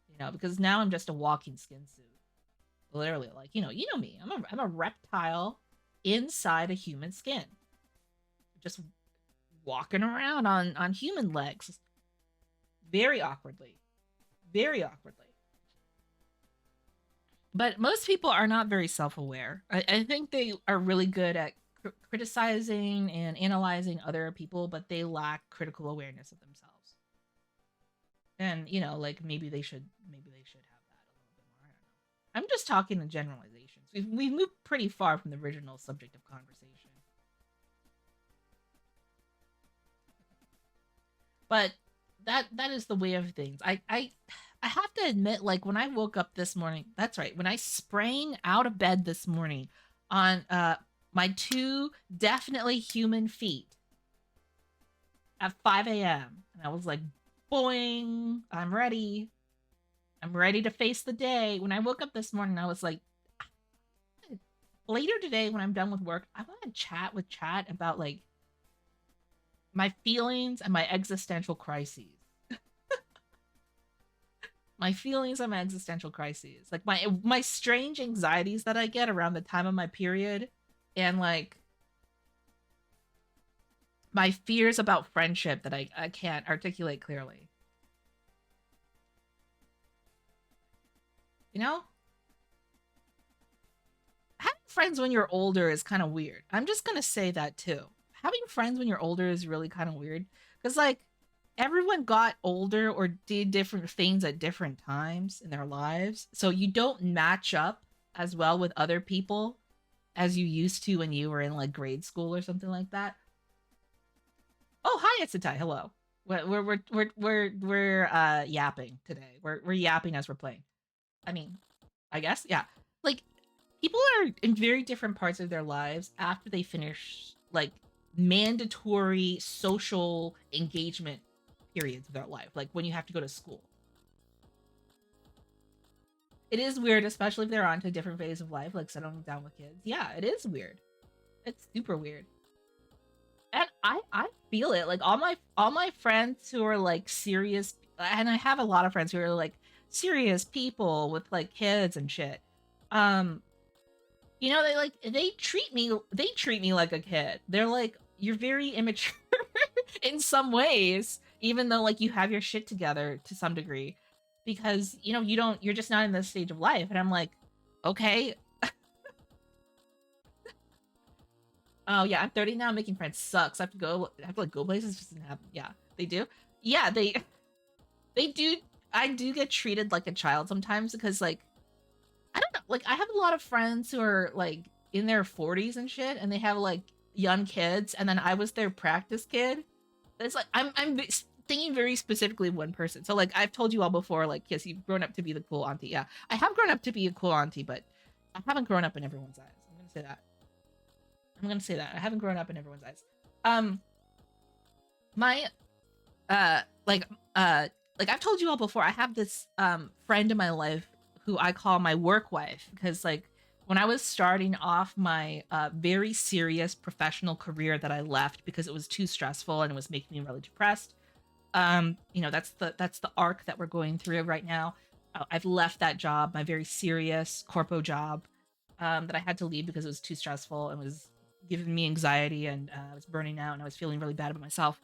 You know, because now I'm just a walking skin suit. Literally, like you know me. I'm a reptile inside a human skin, just walking around on human legs, very awkwardly, very awkwardly. But most people are not very self-aware. I think they are really good at criticizing and analyzing other people, but they lack critical awareness of themselves. And you know, like maybe they should have that a little bit more. I don't know. I'm just talking in generalizations. We've moved pretty far from the original subject of conversation. But that is the way of things. I have to admit, like when I woke up this morning, that's right, when I sprang out of bed this morning on my two definitely human feet at 5 a.m. and I was like, boing, I'm ready to face the day. When I woke up this morning, I was like, later today when I'm done with work, I want to chat with chat about like my feelings and my existential crises. My feelings and my existential crises. Like my strange anxieties that I get around the time of my period, and like my fears about friendship that I can't articulate clearly. You know? Having friends when you're older is kind of weird. I'm just gonna say that too. having friends when you're older is really kind of weird because like everyone got older or did different things at different times in their lives, so you don't match up as well with other people as you used to when you were in like grade school or something like that. Oh, hi, it's Atai. Hello. We're yapping today. We're yapping as we're playing. I mean, I guess yeah. Like people are in very different parts of their lives after they finish like mandatory social engagement periods of their life, like when you have to go to school. It is weird, especially if they're on to a different phase of life, like settling down with kids. Yeah, it is weird. It's super weird. And I feel it. Like all my friends who are like serious, and I have a lot of friends who are like serious people with like kids and shit. Um, they treat me like a kid. They're like, you're very immature in some ways, even though like you have your shit together to some degree, because you're just not in this stage of life. And I'm like, okay. Oh yeah, I'm 30 now. Making friends sucks. I have to like go places. It just doesn't happen. Yeah, they do. Yeah, they do. I do get treated like a child sometimes because like I don't know. Like I have a lot of friends who are like in their 40s and shit, and they have like young kids, and then I was their practice kid. It's like I'm thinking very specifically of one person. So like I've told you all before, like yes, you've grown up to be the cool auntie. Yeah, I have grown up to be a cool auntie, but I haven't grown up in everyone's eyes. I'm gonna say that. I'm gonna say that I haven't grown up in everyone's eyes. Um, my uh like uh like I've told you all before, I have this friend in my life who I call my work wife because like when I was starting off my very serious professional career that I left because it was too stressful and it was making me really depressed. That's the arc that we're going through right now. I've left that job, my very serious corpo job, that I had to leave because it was too stressful and was giving me anxiety, and I was burning out and I was feeling really bad about myself.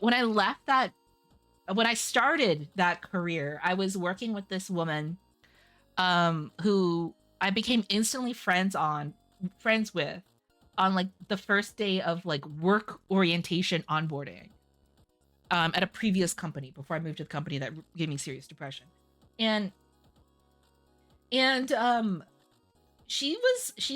when I left that, when I started that career, I was working with this woman, who I became instantly friends with on like the first day of like work orientation onboarding, at a previous company before I moved to the company that gave me serious depression. And and she's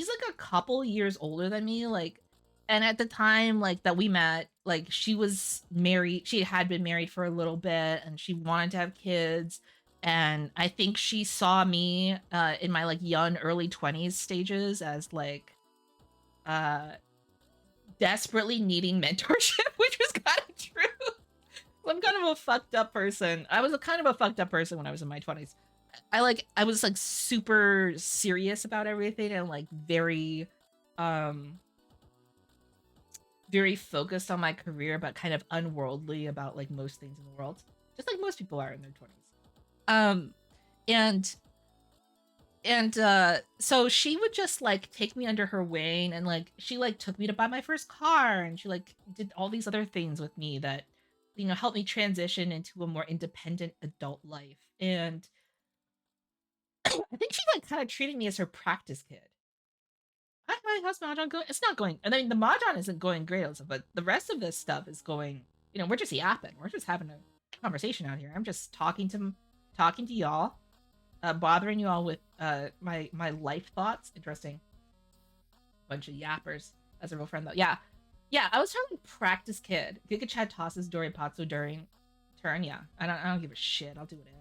like a couple years older than me, like, and at the time like that we met, like she was married, she had been married for a little bit and she wanted to have kids. And I think she saw me in my like young early 20s stages as like uh desperately needing mentorship, which was kind of true. I'm kind of a fucked up person. I was a kind of a fucked up person when I was in my 20s. I was like super serious about everything and like um very focused on my career but kind of unworldly about like most things in the world. Just like most people are in their 20s. Um and so she would just like take me under her wing, and like she like took me to buy my first car, and she like did all these other things with me that helped me transition into a more independent adult life. And I think she like kind of treated me as her practice kid. How's mahjong going? It's not going. I mean, the mahjong isn't going great, also, but the rest of this stuff is going. We're just yapping. We're just having a conversation out here. I'm just talking to y'all, bothering you all with my life thoughts. Interesting. Bunch of yappers. That's a real friend though. Yeah, yeah. I was trying to practice kid. Giga Chad tosses Doripatsu during turn. Yeah, I don't give a shit. I'll do whatever.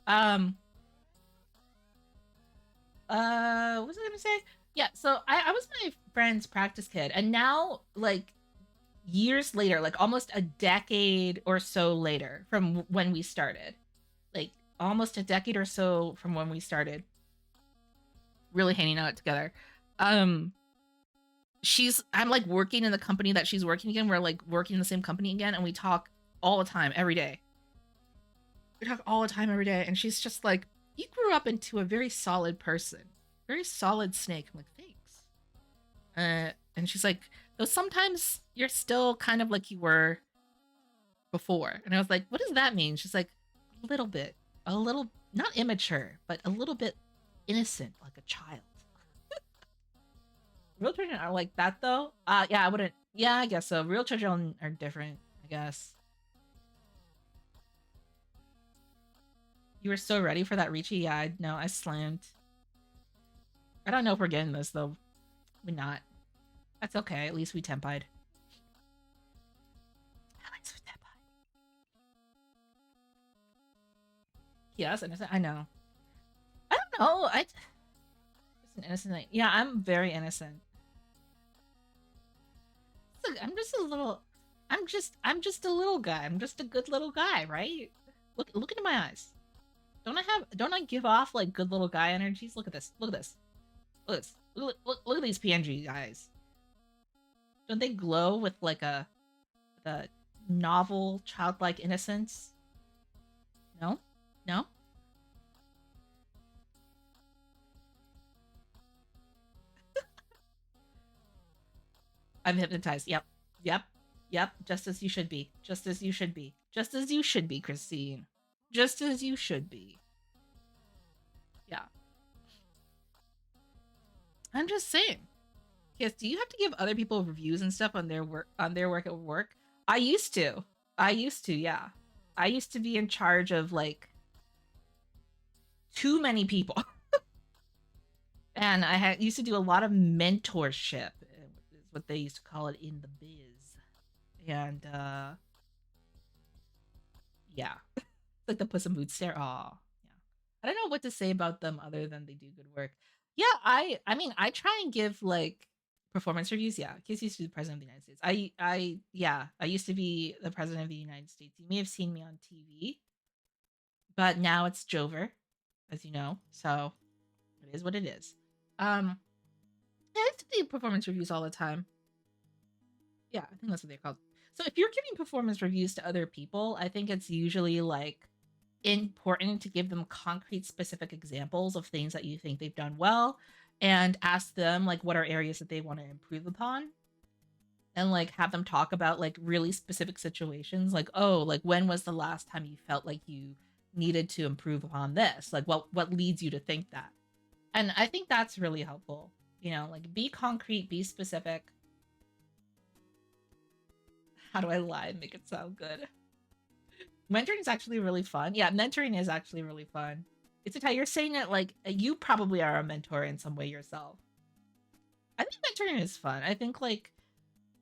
Um. What was I gonna say? Yeah. So I was my friend's practice kid, and now like years later, like almost a decade or so later from when we started, like almost a decade or so from when we started really hanging out together. Um, I'm like working in the company that she's working again. We're like working in the same company again, and we talk all the time, every day. We talk all the time, every day, and she's just like, "You grew up into a very solid person, very solid snake." I'm like, "Thanks." And she's like, "Though sometimes you're still kind of like you were before." And I was like, "What does that mean?" She's like, a little, not immature, but a little bit innocent, like a child. Real children are like that though. Yeah, I wouldn't. Yeah, I guess so. Real children are different, I guess. You were so ready for that Ricci. Yeah, I know. I slammed. I don't know if we're getting this though. We're not. That's okay. At least we tempied. At least we tempied. Yes, innocent. I know. I don't know. I just an innocent. Yeah, I'm very innocent. Look, I'm just a little. I'm just a little guy. I'm just a good little guy, right? Look into my eyes. Don't I give off like good little guy energies? Look at this. Look at this. Look at this. Look at these PNG guys. Don't they glow with like a novel childlike innocence? No? No? I'm hypnotized. Yep. Yep. Yep. Just as you should be. Just as you should be. Just as you should be, Christine. Just as you should be. Yeah. I'm just saying. Yes, do you have to give other people reviews and stuff on their work at work? I used to. I used to, yeah. I used to be in charge of like too many people. And I had used to do a lot of mentorship, is what they used to call it in the biz. And yeah. Like the Puss in Boots stare. Aw. Yeah. I don't know what to say about them other than they do good work. Yeah, I mean I try and give like performance reviews. Yeah, Kiss used to be the president of the United States. I used to be the president of the United States. You may have seen me on TV, but now it's Jover, as you know. So it is what it is. Um yeah, I used to do performance reviews all the time. Yeah, I think that's what they're called. So if you're giving performance reviews to other people, I think it's usually like important to give them concrete specific examples of things that you think they've done well and ask them like what are areas that they want to improve upon and like have them talk about like really specific situations like oh like when was the last time you felt like you needed to improve upon this like what leads you to think that and I think that's really helpful like be concrete be specific. How do I lie and make it sound good? Mentoring is actually really fun. Yeah, mentoring is actually really fun. It's a tie. You're saying it like you probably are a mentor in some way yourself. I think mentoring is fun. I think like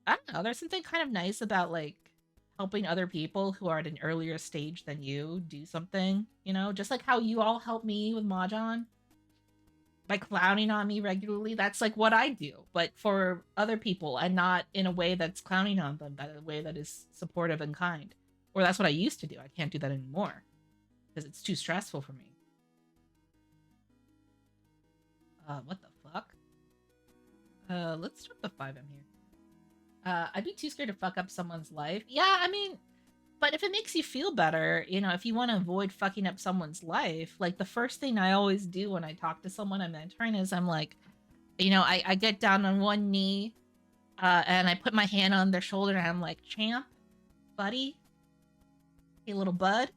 I don't know. There's something kind of nice about like helping other people who are at an earlier stage than you do something. Just like how you all help me with mahjong by clowning on me regularly. That's like what I do, but for other people and not in a way that's clowning on them, but a way that is supportive and kind. Or that's what I used to do. I can't do that anymore because it's too stressful for me. What the fuck? Let's start the 5M here. I'd be too scared to fuck up someone's life. Yeah, I mean, but if it makes you feel better, if you want to avoid fucking up someone's life, like the first thing I always do when I talk to someone I'm mentoring is I'm like, I get down on one knee, and I put my hand on their shoulder and I'm like, champ, buddy, hey little bud,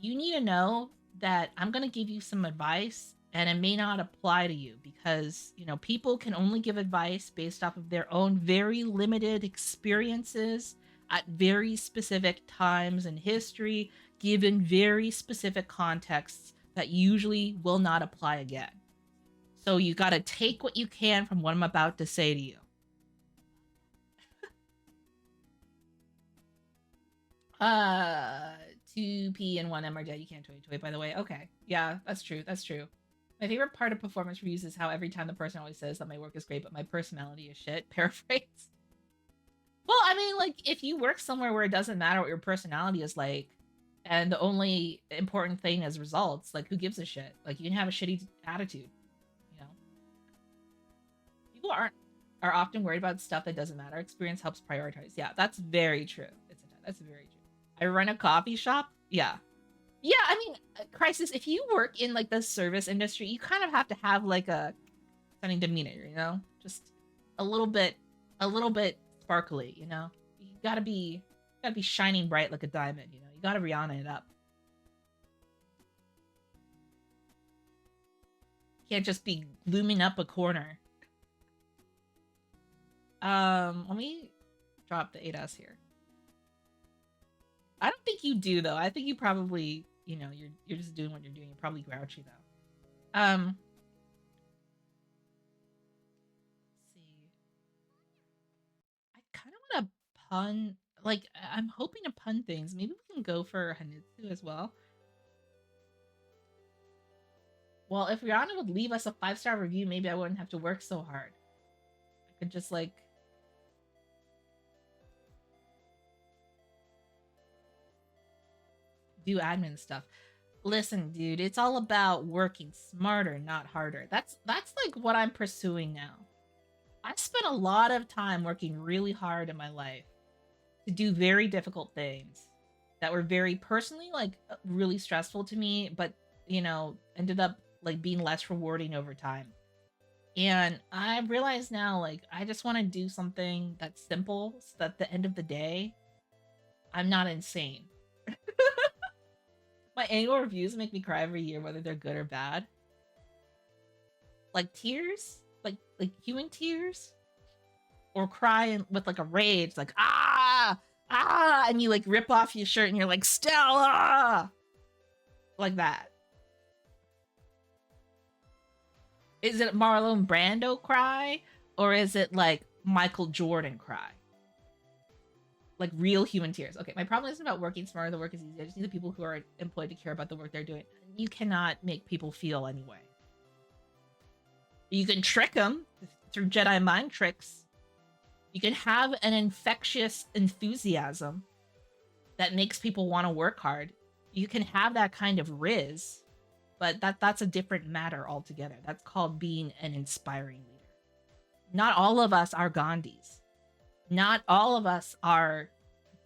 you need to know that I'm going to give you some advice and it may not apply to you because, people can only give advice based off of their own very limited experiences at very specific times in history, given very specific contexts that usually will not apply again. So you got to take what you can from what I'm about to say to you. 2P and 1M are dead. You can't toy, by the way. Okay. Yeah, that's true. That's true. My favorite part of performance reviews is how every time the person always says that my work is great, but my personality is shit. Paraphrase. Well, I mean, like, if you work somewhere where it doesn't matter what your personality is like, and the only important thing is results, like, who gives a shit? Like, you can have a shitty attitude, People are often worried about stuff that doesn't matter. Experience helps prioritize. Yeah, that's very true. That's very true. I run a coffee shop. Yeah. Yeah, I mean, Crisis, if you work in, like, the service industry, you kind of have to have, like, a stunning demeanor, Just a little bit sparkly, You gotta be shining bright like a diamond, You gotta Rihanna it up. You can't just be glooming up a corner. Let me drop the 8S here. I don't think you do though. I think you probably, you're just doing what you're doing. You're probably grouchy though. Let's see. I kind of want to pun. Like, I'm hoping to pun things. Maybe we can go for Hanitsu as well. Well, if Rihanna would leave us a 5-star review, maybe I wouldn't have to work so hard. I could just like do admin stuff. Listen, dude, it's all about working smarter, not harder. That's like what I'm pursuing now. I spent a lot of time working really hard in my life to do very difficult things that were very personally like really stressful to me, but ended up like being less rewarding over time. And I realize now like I just want to do something that's simple so that at the end of the day, I'm not insane. My annual reviews make me cry every year, whether they're good or bad. Like tears, like human tears, or crying with like a rage, like and you like rip off your shirt and you're like Stella, like that. Is it Marlon Brando cry, or is it like Michael Jordan cry? Like real human tears. Okay, my problem isn't about working smarter. The work is easy. I just need the people who are employed to care about the work they're doing. You cannot make people feel anyway. You can trick them through Jedi mind tricks. You can have an infectious enthusiasm that makes people want to work hard. You can have that kind of riz, but that's a different matter altogether. That's called being an inspiring leader. Not all of us are Gandhis. Not all of us are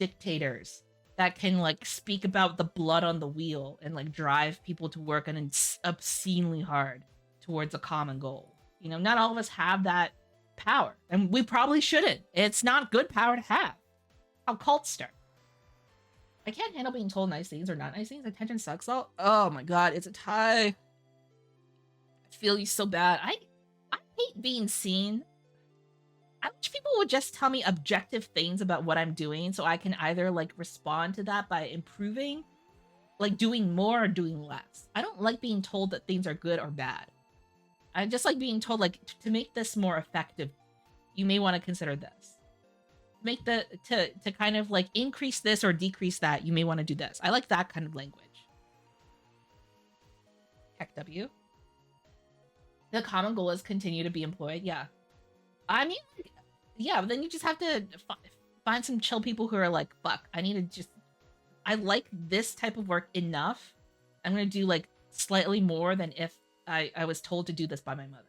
dictators that can like speak about the blood on the wheel and like drive people to work and obscenely hard towards a common goal. Not all of us have that power, and we probably shouldn't. It's not good power to have. How cults start. I can't handle being told nice things or not nice things. Attention sucks. Oh my god, it's a tie. I feel you so bad. I hate being seen. I wish people would just tell me objective things about what I'm doing so I can either like respond to that by improving, like doing more or doing less. I don't like being told that things are good or bad. I just like being told like to make this more effective, you may want to consider this. To kind of like increase this or decrease that, you may want to do this. I like that kind of language. Heck W. The common goal is continue to be employed. Yeah. I mean, yeah, but then you just have to find some chill people who are like, fuck, I like this type of work enough. I'm going to do like slightly more than if I was told to do this by my mother.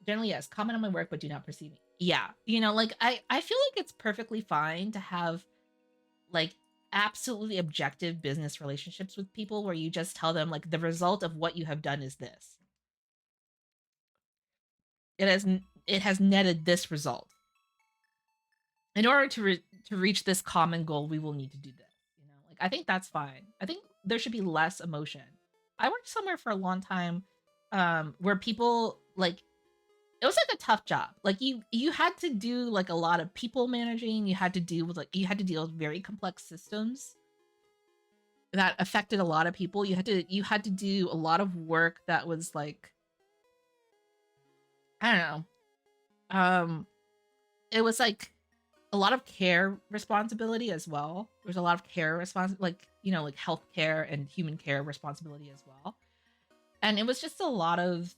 Generally, yes, comment on my work, but do not perceive me. Yeah, like I feel like it's perfectly fine to have like absolutely objective business relationships with people where you just tell them like the result of what you have done is this. It has netted this result. In order to reach this common goal, we will need to do this. Like I think that's fine. I think there should be less emotion. I worked somewhere for a long time, where people like it was like a tough job. Like you had to do like a lot of people managing. You had to deal with very complex systems that affected a lot of people. You had to do a lot of work that was like I don't know. It was like a lot of care responsibility as well. There's a lot of care like healthcare and human care responsibility as well. And it was just a lot of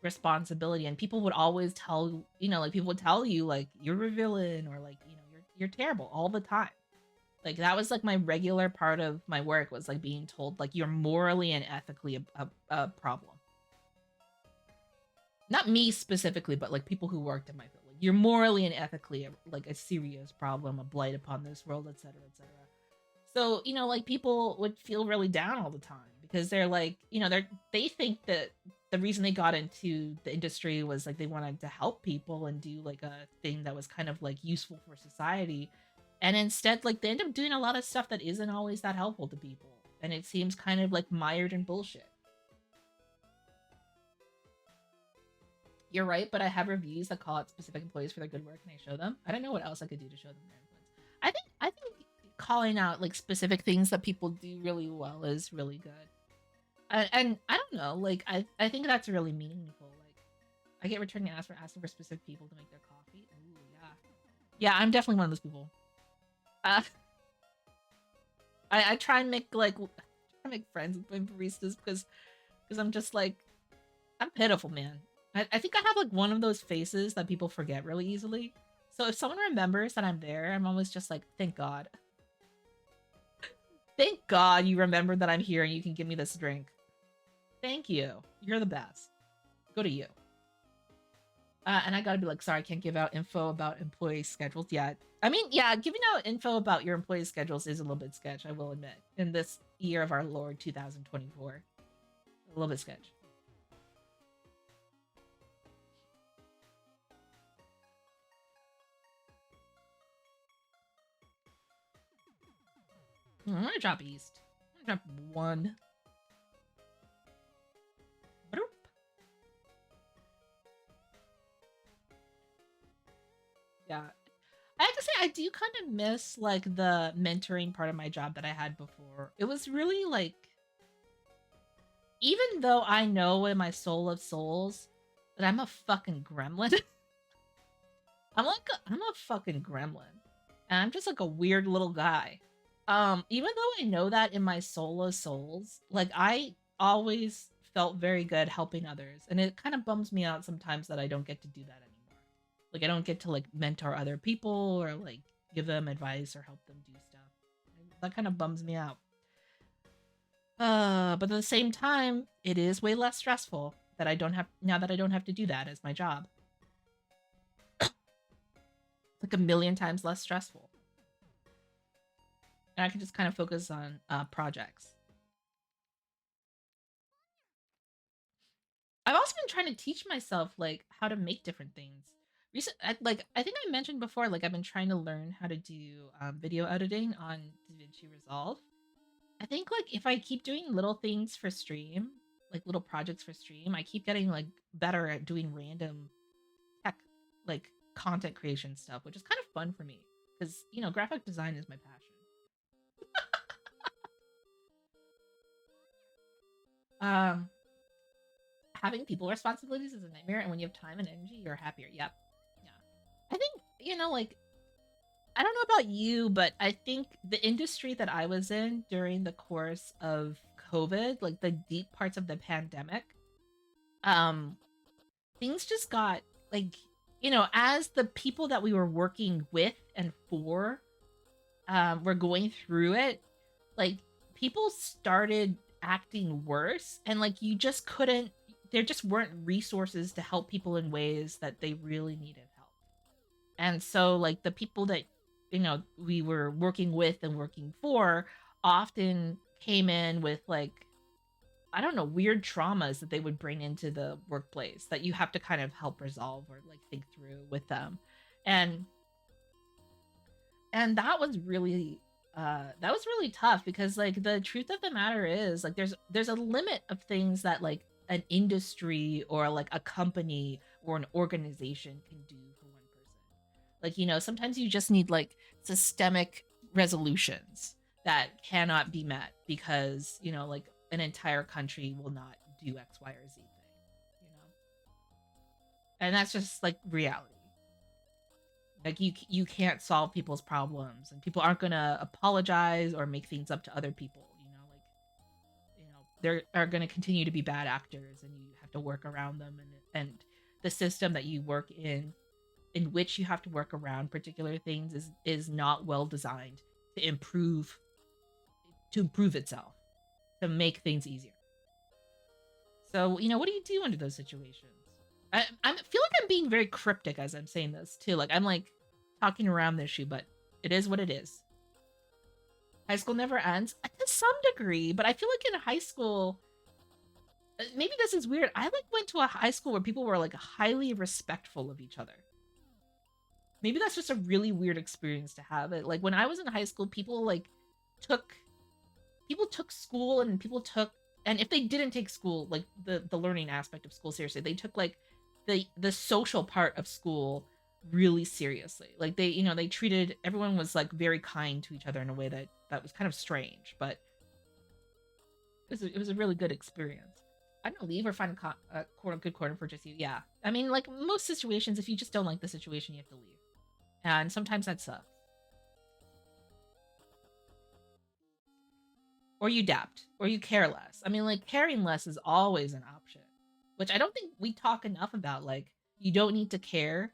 responsibility, and people would always tell people would tell you like you're a villain or like you're terrible all the time. Like that was like my regular part of my work was like being told like you're morally and ethically a problem. Not me specifically, but like people who worked in my field. Like, you're morally and ethically like a serious problem, a blight upon this world, etc., etc. So like people would feel really down all the time because they're like they think that the reason they got into the industry was like they wanted to help people and do like a thing that was kind of like useful for society, and instead like they end up doing a lot of stuff that isn't always that helpful to people, and it seems kind of like mired in bullshit. You're right, but I have reviews that call out specific employees for their good work, and I show them. I don't know what else I could do to show them their influence. I think calling out like specific things that people do really well is really good. And I don't know, like I think that's really meaningful. Like I get returning asks for asking for specific people to make their coffee. Ooh, yeah, yeah, I'm definitely one of those people. Uh, I try and make like try to make friends with my baristas because I'm just like I'm pitiful, man. I think I have like one of those faces that people forget really easily. So if someone remembers that I'm there, I'm always just like, thank God. Thank God you remembered that I'm here and you can give me this drink. Thank you. You're the best. Go to you. And I gotta be like, sorry, I can't give out info about employee schedules yet. I mean, yeah, giving out info about your employee schedules is a little bit sketch, I will admit. In this year of our Lord 2024. A little bit sketch. I'm gonna drop east. I'm gonna drop one. Broop. Yeah. I have to say, I do kind of miss like the mentoring part of my job that I had before. It was really like, even though I know in my soul of souls that I'm a fucking gremlin, I'm a fucking gremlin. And I'm just like a weird little guy. Even though I know that in my soul of souls, like I always felt very good helping others. And it kind of bums me out sometimes that I don't get to do that anymore. Like I don't get to like mentor other people or like give them advice or help them do stuff. That kind of bums me out. But at the same time, it is way less stressful that I don't have now that I don't have to do that as my job. It's like a million times less stressful. And I can just kind of focus on projects. I've also been trying to teach myself like how to make different things. I think I mentioned before, like I've been trying to learn how to do video editing on DaVinci Resolve. I think like if I keep doing little things for stream, like little projects for stream, I keep getting like better at doing random tech like content creation stuff, which is kind of fun for me because you know graphic design is my passion. Um, Having people responsibilities is a nightmare, and when you have time and energy, you're happier. Yep. Yeah. I think, you know, like, I don't know about you, but I think the industry that I was in during the course of COVID, like the deep parts of the pandemic, um, things just got like, you know, as the people that we were working with and for were going through it, like people started acting worse and like you just couldn't there just weren't resources to help people in ways that they really needed help. And so like the people that you know we were working with and working for often came in with like I don't know weird traumas that they would bring into the workplace that you have to kind of help resolve or like think through with them. And that was really tough because like the truth of the matter is like there's a limit of things that like an industry or like a company or an organization can do for one person. Like you know sometimes you just need like systemic resolutions that cannot be met because you know like an entire country will not do X Y or Z thing, you know. And that's just like reality. Like you can't solve people's problems and people aren't gonna apologize or make things up to other people, you know, like you know, there are gonna continue to be bad actors and you have to work around them and the system that you work in which you have to work around particular things is not well designed to improve itself, to make things easier. So, you know, what do you do under those situations? I feel like I'm being very cryptic as I'm saying this too. Like I'm like talking around the issue, but it is what it is. High school never ends to some degree, but I feel like in high school, maybe this is weird. I like went to a high school where people were like highly respectful of each other. Maybe that's just a really weird experience to have. It like when I was in high school, took people took school and people took and if they didn't take school like the learning aspect of school seriously, they took like the social part of school really seriously. Like they, they treated everyone was like very kind to each other in a way that was kind of strange, but it was a really good experience. I'm gonna leave or find a corner, good corner for just you. Yeah, I mean, like most situations, if you just don't like the situation, you have to leave, and sometimes that sucks. Or you adapt, or you care less. I mean, like caring less is always an option, which I don't think we talk enough about. Like, you don't need to care.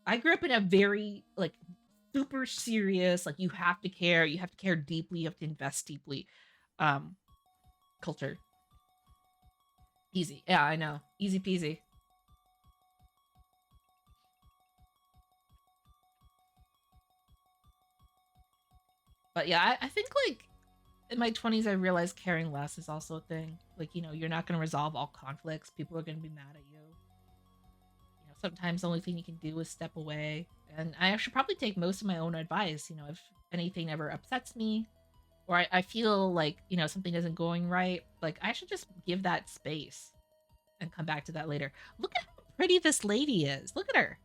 I grew up in a very like super serious, like you have to care deeply, you have to invest deeply, um, culture. Easy, yeah, I know, easy peasy. But yeah, I think like in my 20s, I realized caring less is also a thing. Like, you're not gonna resolve all conflicts. People are gonna be mad at you. Sometimes the only thing you can do is step away. And I should probably take most of my own advice. If anything ever upsets me, or I feel like, something isn't going right, like I should just give that space and come back to that later. Look at how pretty this lady is. Look at her.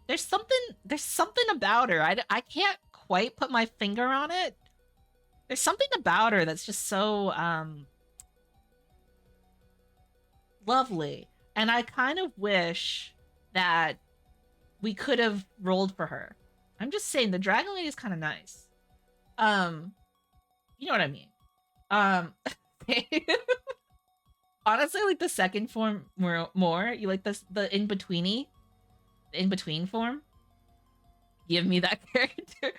There's something about her. I can't quite put my finger on it. There's something about her that's just so lovely. And I kind of wish that we could have rolled for her. I'm just saying the dragon lady is kind of nice. Um, you know what I mean. Um Honestly, like the second form more. You like this the in-betweeny, the in-between form? Give me that character.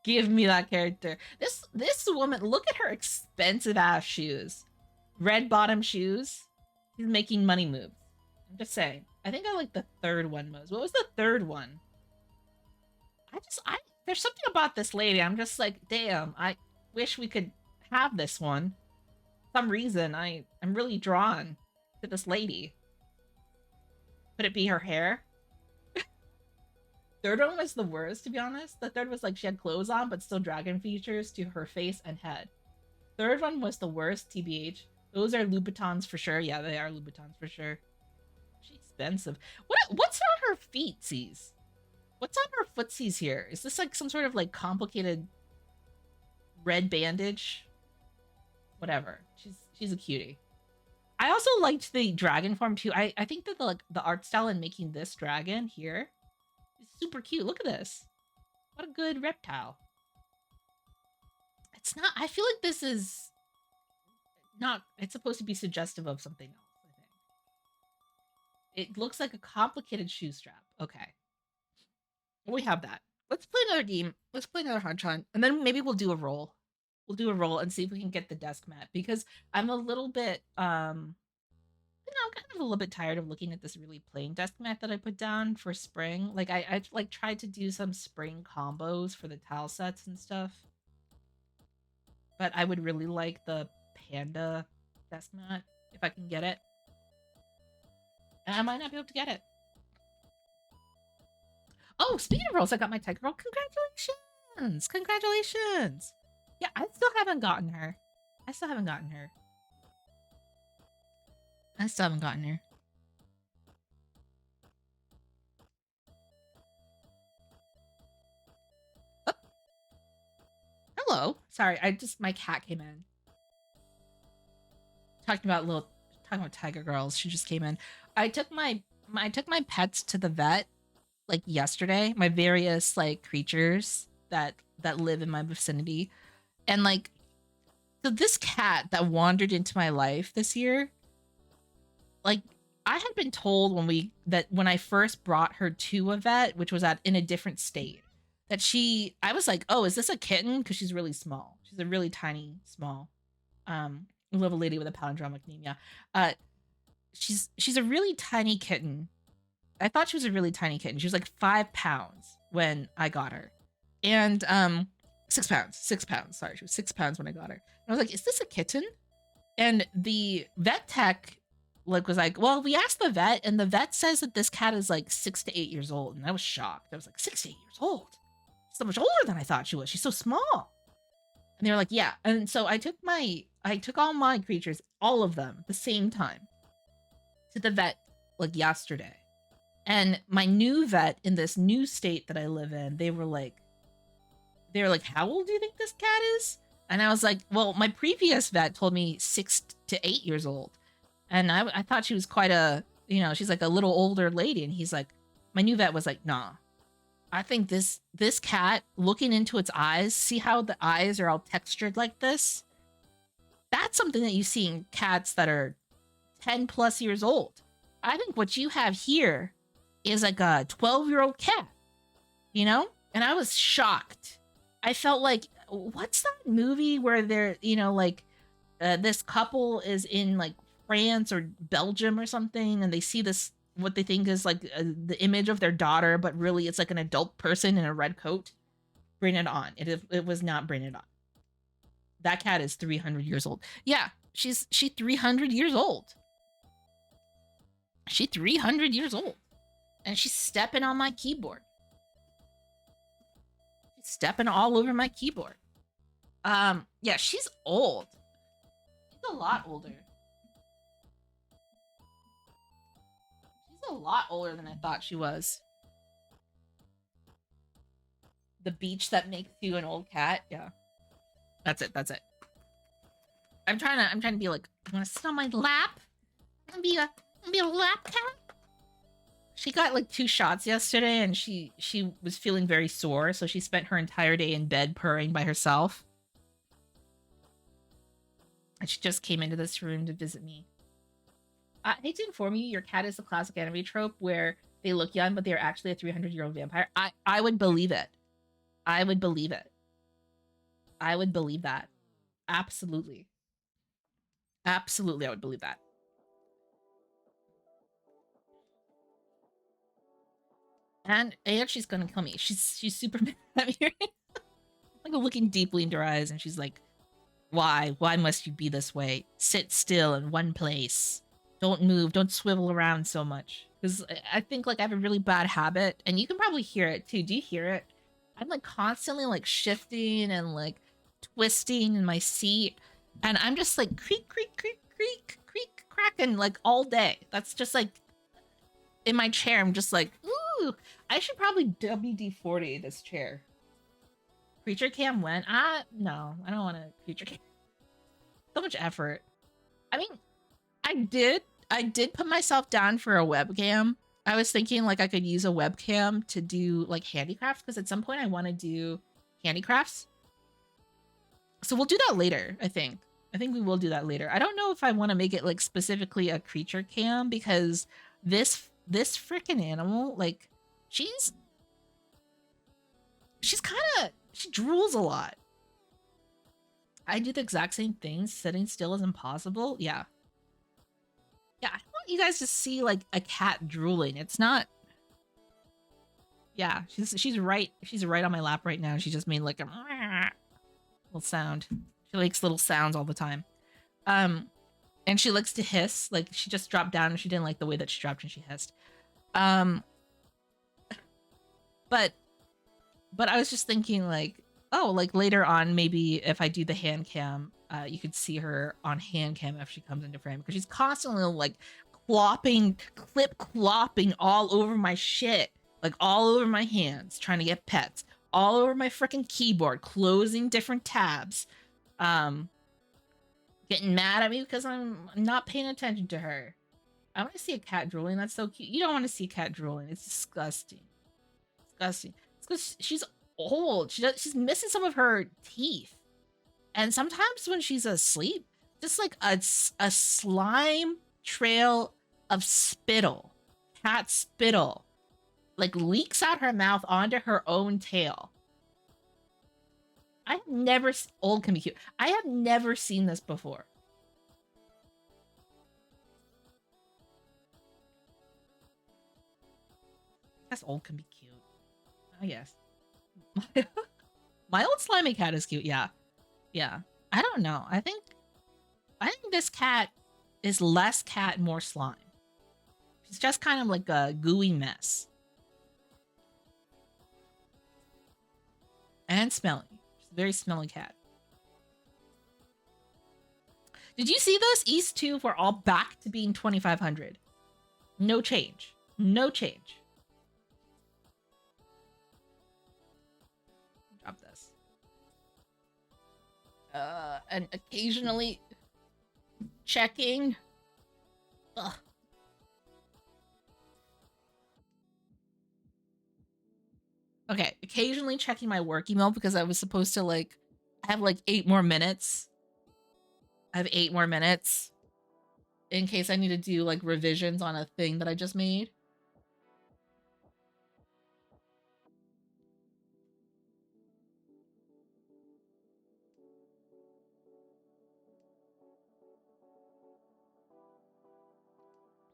Give me that character. This woman, look at her expensive ass shoes. Red bottom shoes. She's making money moves. I'm just saying. I think I like the third one most. What was the third one? I there's something about this lady. I'm just like, damn, I wish we could have this one. For some reason, I'm really drawn to this lady. Could it be her hair? Third one was the worst, to be honest. The third was like she had clothes on, but still dragon features to her face and head. Third one was the worst, TBH. Those are Louboutins for sure. Yeah, they are Louboutins for sure. She's expensive. What's on her feetsies? What's on her footsies here? Is this like some sort of like complicated red bandage? Whatever. She's a cutie. I also liked the dragon form too. I think that the art style in making this dragon here is super cute. Look at this. What a good reptile. It's not. I feel like this is not. It's supposed to be suggestive of something else. I think it looks like a complicated shoe strap. Okay, we have that. Let's play another game. Let's play another hunch hunt, and then maybe we'll do a roll. We'll do a roll and see if we can get the desk mat because I'm a little bit I'm kind of a little bit tired of looking at this really plain desk mat that I put down for spring. Like I like tried to do some spring combos for the tile sets and stuff. But I would really like the panda desk mat if I can get it. And I might not be able to get it. Oh, speaking of rolls, I got my Tiger Girl. Congratulations! Congratulations! Yeah, I still haven't gotten her. I still haven't gotten her. I still haven't gotten her. Oh. Hello. Sorry, my cat came in. Talking about tiger girls. She just came in. I took my pets to the vet like yesterday. My various like creatures that live in my vicinity, and like so this cat that wandered into my life this year, like I had been told when I first brought her to a vet, which was in a different state, that I was like, oh, is this a kitten? Because she's really small. She's a really tiny, small, little lady with a palindromic name. Yeah, she's a really tiny kitten. I thought she was a really tiny kitten. She was like 5 pounds when I got her, and 6 pounds. 6 pounds. Sorry, she was 6 pounds when I got her. And I was like, is this a kitten? And the vet tech was like, well, we asked the vet, and the vet says that this cat is like 6 to 8 years old. And I was shocked. I was like, 6 to 8 years old? So much older than I thought she was. She's so small. And they were like, yeah. And so I took all my creatures, all of them, at the same time, to the vet like yesterday. And my new vet in this new state that I live in, they were like, how old do you think this cat is? And I was like, well, my previous vet told me 6 to 8 years old. And I thought she was quite a, she's like a little older lady. And he's like, my new vet was like, nah, I think this cat, looking into its eyes, see how the eyes are all textured like this? That's something that you see in cats that are 10 plus years old. I think what you have here is like a 12-year-old cat, And I was shocked. I felt like, what's that movie where they're, this couple is in like France or Belgium or something, and they see this, what they think is like the image of their daughter, but really it's like an adult person in a red coat. Bring It On. It was not Bring It On. That cat is 300 years old. Yeah, she's 300 years old. She 300 years old. And she's stepping on my keyboard. She's stepping all over my keyboard. Yeah, she's old. She's a lot older. She's a lot older than I thought she was. The beach that makes you an old cat. Yeah. That's it. I'm trying to be like, I want to sit on my lap and be a lap cat. She got like 2 shots yesterday, and she was feeling very sore, so she spent her entire day in bed purring by herself. And she just came into this room to visit me. I hate to inform you, your cat is the classic anime trope where they look young, but they're actually a 300-year-old vampire. I would believe it. I would believe it. I would believe that. Absolutely. Absolutely, I would believe that. And she's gonna kill me. She's super mad at me right now. Like looking deeply into her eyes, and she's like, why? Why must you be this way? Sit still in one place. Don't move. Don't swivel around so much. Because I think like I have a really bad habit, and you can probably hear it too. Do you hear it? I'm like constantly like shifting and like twisting in my seat, and I'm just like creak, creak, creak, creak, creak, cracking like all day. That's just like in my chair. I'm just like, ooh, I should probably WD-40 this chair. Creature cam went? No, I don't want to creature cam. So much effort. I mean, I did put myself down for a webcam. I was thinking like I could use a webcam to do like handicrafts, because at some point I want to do handicrafts. So we'll do that later, I think. I think we will do that later. I don't know if I want to make it like specifically a creature cam, because this freaking animal, like she's kind of, she drools a lot. I do the exact same thing. Sitting still is impossible. Yeah. Yeah, I want you guys to see like a cat drooling. It's not. Yeah, she's right on my lap right now. She just made like a little sound. She makes little sounds all the time. And she likes to hiss. Like she just dropped down and she didn't like the way that she dropped and she hissed. But I was just thinking like, oh, like later on, maybe if I do the hand cam, you could see her on hand cam if she comes into frame, because she's constantly like clip clopping all over my shit, like all over my hands, trying to get pets, all over my freaking keyboard, closing different tabs, getting mad at me because I'm not paying attention to her. I want to see a cat drooling. That's so cute. You don't want to see a cat drooling. It's disgusting. Disgusting. It's because she's old. She's missing some of her teeth. And sometimes when she's asleep, just like a slime trail of spittle, cat spittle, like leaks out her mouth onto her own tail. Old can be cute. I have never seen this before. I guess old can be cute. I guess. My old slimy cat is cute. Yeah. Yeah. I don't know. I think this cat is less cat, more slime. She's just kind of like a gooey mess. And smelly. She's a very smelly cat. Did you see those? East 2 were all back to being 2,500. No change. No change. Drop this. And occasionally checking. Ugh. Okay, occasionally checking my work email because I was supposed to like have like 8 more minutes. I have 8 more minutes in case I need to do like revisions on a thing that I just made.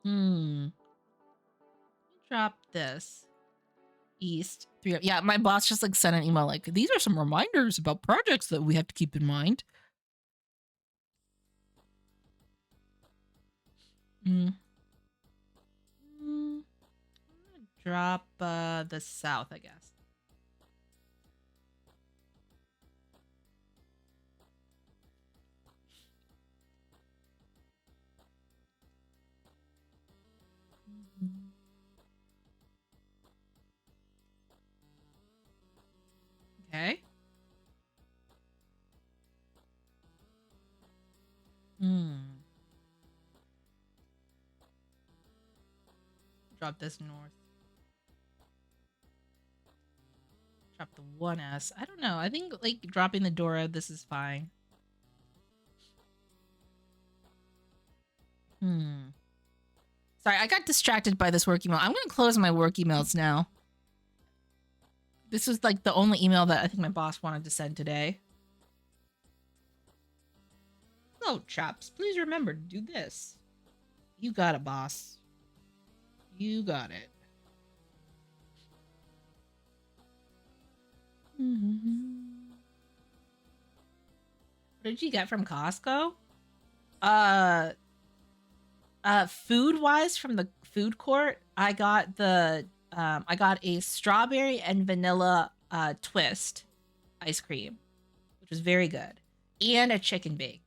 Hmm. Drop this. East 3. Yeah, my boss just like sent an email like, these are some reminders about projects that we have to keep in mind. Mm. Mm. Drop the south, I guess. Okay. Hmm. Drop this north. Drop the 1S. I don't know. I think like dropping the Dora, this is fine. Hmm. Sorry, I got distracted by this work email. I'm going to close my work emails now. This was like the only email that I think my boss wanted to send today. Oh, chaps, please remember to do this. You got it, boss. You got it. What did you get from Costco? Uh, food wise from the food court, I got a strawberry and vanilla twist ice cream, which was very good, and a chicken bake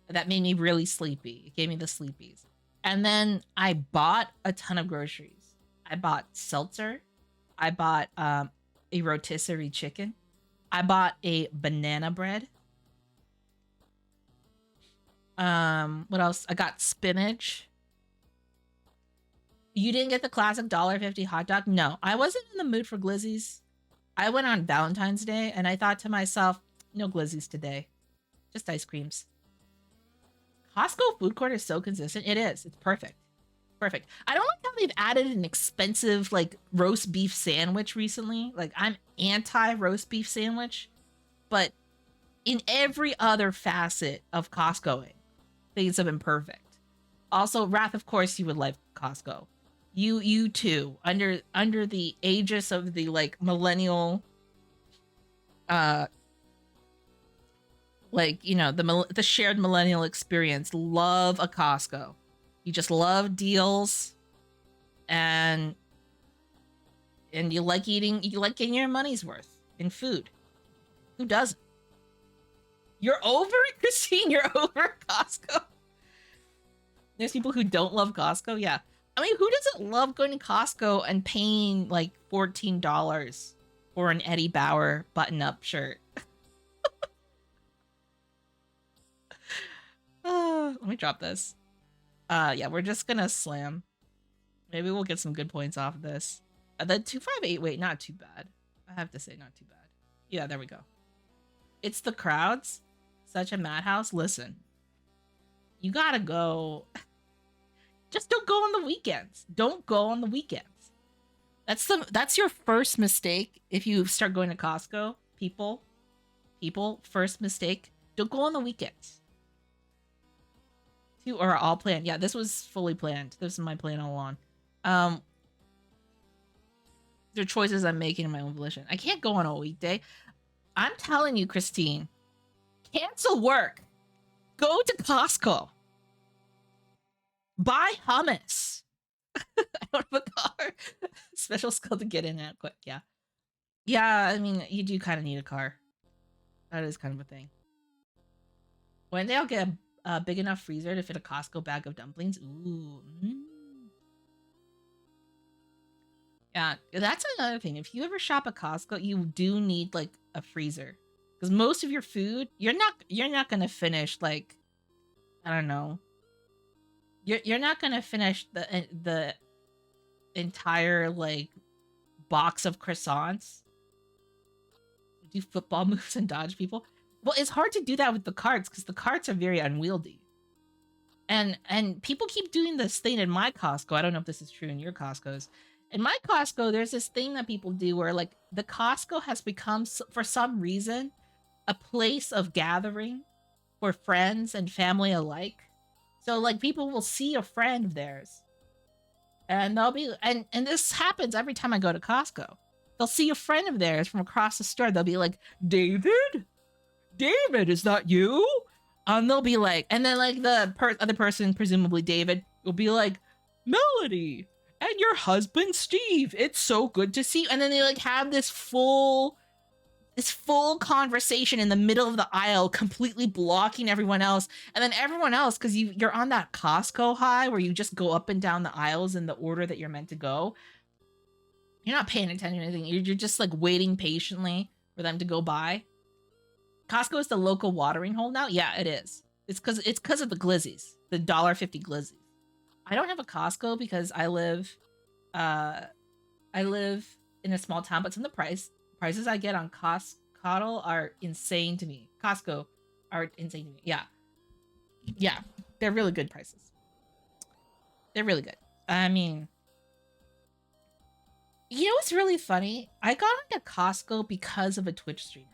that made me really sleepy. It gave me the sleepies. And then I bought a ton of groceries. I bought seltzer. I bought a rotisserie chicken. I bought a banana bread. What else? I got spinach. You didn't get the classic $1.50 hot dog? No, I wasn't in the mood for glizzies. I went on Valentine's Day and I thought to myself, no glizzies today. Just ice creams. Costco food court is so consistent. It is. It's perfect. Perfect. I don't like how they've added an expensive like roast beef sandwich recently. Like I'm anti roast beef sandwich, but in every other facet of Costcoing, things have been perfect. Also, Wrath, of course, you would like Costco. You too, under the aegis of the like millennial, uh, like you know the shared millennial experience. Love a Costco. You just love deals, and you like eating. You like getting your money's worth in food. Who doesn't? You're over it, Christine. You're over Costco. There's people who don't love Costco. Yeah. I mean, who doesn't love going to Costco and paying like $14 for an Eddie Bauer button-up shirt? Let me drop this. Yeah, we're just gonna slam. Maybe we'll get some good points off of this. The 258, wait, not too bad. I have to say, not too bad. Yeah, there we go. It's the crowds. Such a madhouse. Listen, you gotta go. Just don't go on the weekends. Don't go on the weekends. That's your first mistake if you start going to Costco. People, first mistake. Don't go on the weekends. Two are all planned. Yeah, this was fully planned. This is my plan all along. They're choices I'm making in my own volition. I can't go on a weekday. I'm telling you, Christine, cancel work. Go to Costco. Buy hummus. I don't have a car. Special skill to get in and out quick. Yeah. Yeah, I mean, you do kind of need a car. That is kind of a thing. One day I'll get a big enough freezer to fit a Costco bag of dumplings. Ooh. Yeah, that's another thing. If you ever shop at Costco, you do need like a freezer because most of your food you're not gonna finish like I don't know. You're not gonna finish the entire like box of croissants, do football moves and dodge people. Well, it's hard to do that with the carts because the carts are very unwieldy. And people keep doing this thing in my Costco. I don't know if this is true in your Costco's. In my Costco, there's this thing that people do where like the Costco has become for some reason a place of gathering for friends and family alike. So like people will see a friend of theirs and they'll be and this happens every time I go to Costco. They'll see a friend of theirs from across the store. They'll be like, David? David, is that you? And they'll be like, and then like the other person, presumably David, will be like, Melody, and your husband Steve. It's so good to see you. And then they like have this full conversation in the middle of the aisle, completely blocking everyone else. And then everyone else, because you're on that Costco high where you just go up and down the aisles in the order that you're meant to go. You're not paying attention to anything. You're just like waiting patiently for them to go by. Costco is the local watering hole now. Yeah, it is. It's because of the glizzies, the $1.50 glizzies. I don't have a Costco because I live in a small town, but some of the prices I get on Costco are insane to me. Costco are insane to me. Yeah, they're really good prices. They're really good. I mean, you know what's really funny? I got into Costco because of a Twitch streamer.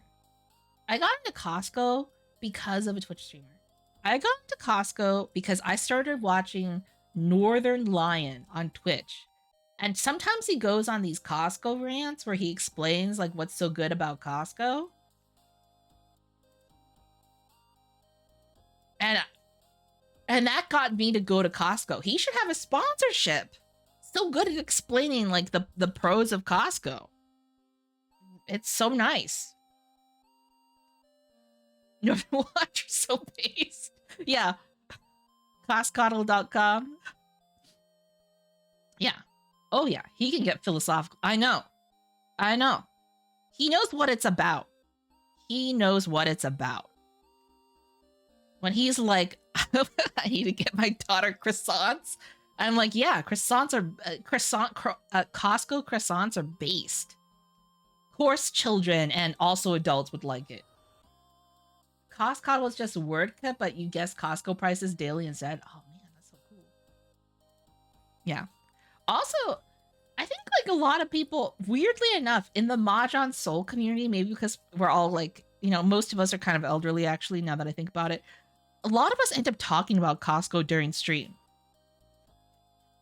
I got into Costco because of a Twitch streamer. I got into Costco because I started watching Northern Lion on Twitch. And sometimes he goes on these Costco rants where he explains like what's so good about Costco. And that got me to go to Costco. He should have a sponsorship. So good at explaining like the pros of Costco. It's so nice. No, watch, you're so based. Yeah. Costcoddle.com. Yeah. Oh yeah, he can get philosophical. I know. He knows what it's about. When he's like, I need to get my daughter croissants. I'm like, yeah, croissants are Costco croissants are based. Of course, children and also adults would like it. Costco was just a word cut, but you guessed Costco prices daily instead. Oh man, that's so cool. Yeah. Also, I think like a lot of people, weirdly enough, in the Mahjong Soul community, maybe because we're all like, you know, most of us are kind of elderly actually, now that I think about it. A lot of us end up talking about Costco during stream.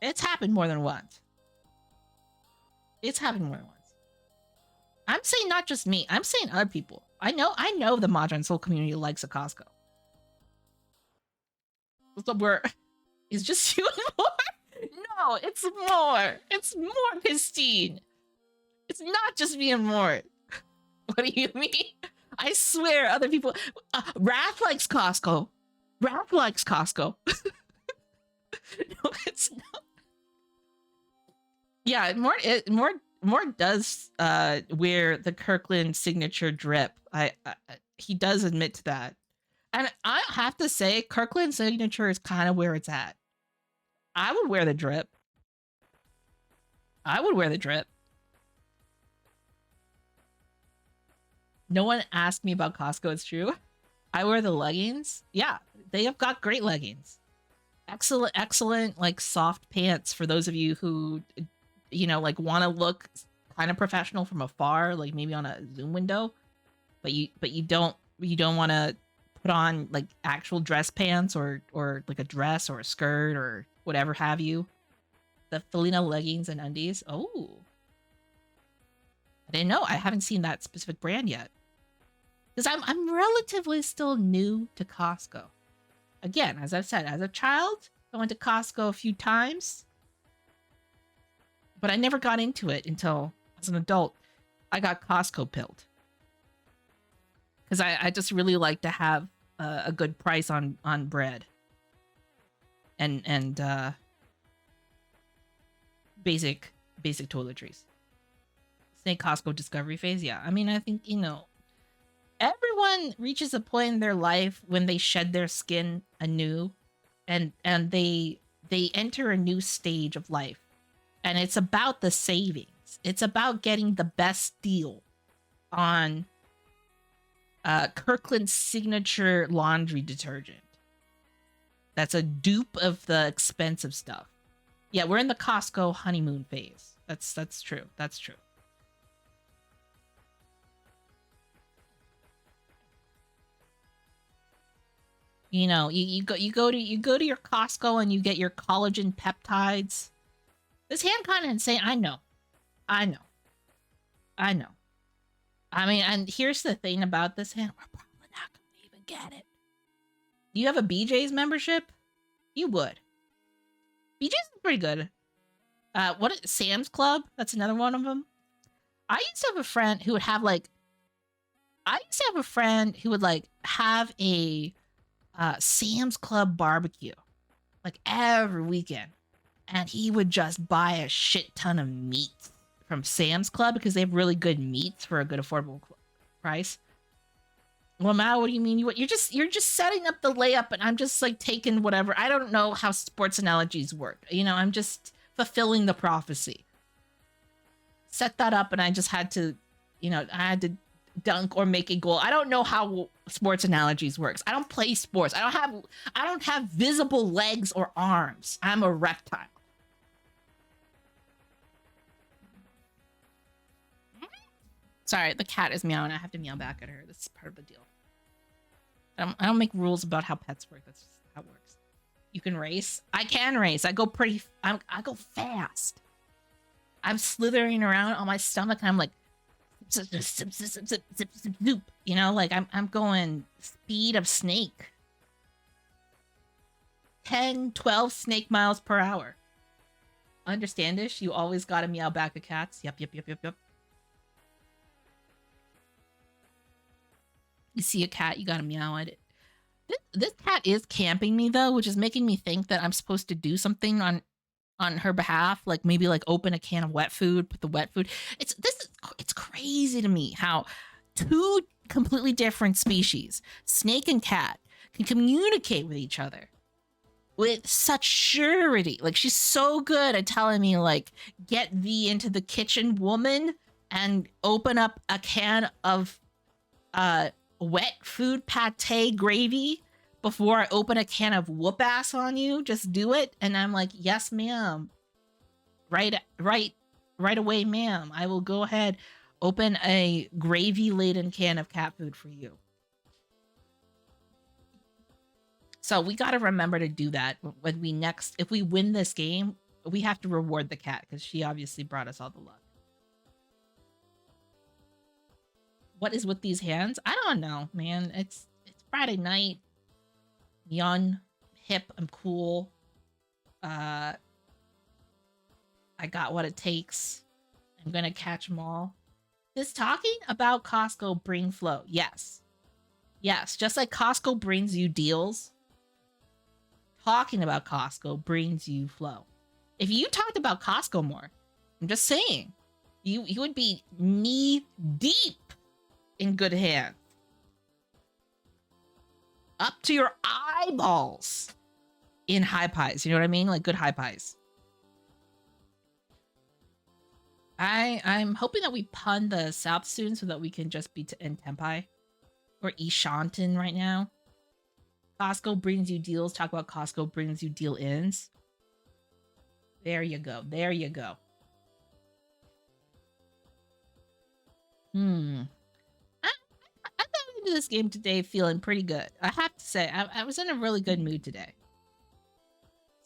It's happened more than once. I'm saying not just me. I'm saying other people. I know the Mahjong Soul community likes a Costco. So it's just you and more? No, it's more. It's more, Christine. It's not just me and more. What do you mean? I swear other people... Wrath likes Costco. No, it's not. Yeah, more does wear the Kirkland signature drip. He does admit to that. And I have to say, Kirkland signature is kind of where it's at. I would wear the drip. No one asked me about Costco, it's true. I wear the leggings. Yeah, they have got great leggings. Excellent, like soft pants for those of you who, you know, like want to look kind of professional from afar, like maybe on a Zoom window, but you don't want to put on like actual dress pants or like a dress or a skirt or whatever have you. The Felina leggings and undies. Oh, I didn't know. I haven't seen that specific brand yet. Because I'm relatively still new to Costco. Again, as I've said, as a child, I went to Costco a few times. But I never got into it until, as an adult, I got Costco pilled. Because I just really like to have a good price on bread. And basic toiletries. Say Costco discovery phase. Yeah. I mean, I think, everyone reaches a point in their life when they shed their skin anew and they enter a new stage of life. And it's about the savings. It's about getting the best deal on Kirkland's signature laundry detergent. That's a dupe of the expensive stuff. Yeah, we're in the Costco honeymoon phase. That's true. That's true. You go to your Costco and you get your collagen peptides. This hand kind of insane. I know. I know. I know. I mean, and here's the thing about this hand. We're probably not gonna even get it. Do you have a BJ's membership? You would. BJ's is pretty good. Sam's Club? That's another one of them. I used to have a friend who would have like. I used to have a friend who would like have a Sam's Club barbecue like every weekend, and he would just buy a shit ton of meat from Sam's Club because they have really good meats for a good affordable price. Well, Mal, what do you mean? You're just setting up the layup, and I'm just like taking whatever. I don't know how sports analogies work. I'm just fulfilling the prophecy. Set that up, and I just had to, I had to dunk or make a goal. I don't know how sports analogies works. I don't play sports. I don't have visible legs or arms. I'm a reptile. Sorry, the cat is meowing. I have to meow back at her. This is part of the deal. I don't make rules about how pets work. That's just how it works. You can race. I can race. I go I go fast. I'm slithering around on my stomach and I'm like zip, zip, zip, zip, zip, zip, zip, zip, zoop. Like I'm going speed of snake. 10, 12 snake miles per hour. Understandish? You always gotta meow back at cats. Yep, yep, yep, yep, yep. You see a cat, you gotta meow at it. This cat is camping me though, which is making me think that I'm supposed to do something on her behalf, like maybe like open a can of wet food, put the wet food. It's crazy to me how two completely different species, snake and cat, can communicate with each other with such surety. Like she's so good at telling me like get thee into the kitchen, woman, and open up a can of wet food pate gravy before I open a can of whoop ass on you. Just do it. And I'm like, yes, ma'am. Right away, ma'am. I will go ahead, open a gravy laden can of cat food for you. So we got to remember to do that when if we win this game, we have to reward the cat because she obviously brought us all the luck. What is with these hands? I don't know, man. It's Friday night. Young, hip, I'm cool. I got what it takes. I'm gonna catch them all. Does talking about Costco bring flow? Yes. Yes, just like Costco brings you deals, talking about Costco brings you flow. If you talked about Costco more, I'm just saying, you would be knee deep in good hands. Up to your eyeballs in high pies. You know what I mean? Like good high pies. I'm hoping that we pun the South soon so that we can just be in Tempai or Ishantan right now. Costco brings you deals. Talk about Costco brings you deal ins. There you go. There you go. I thought into this game today feeling pretty good. I have to say, I was in a really good mood today.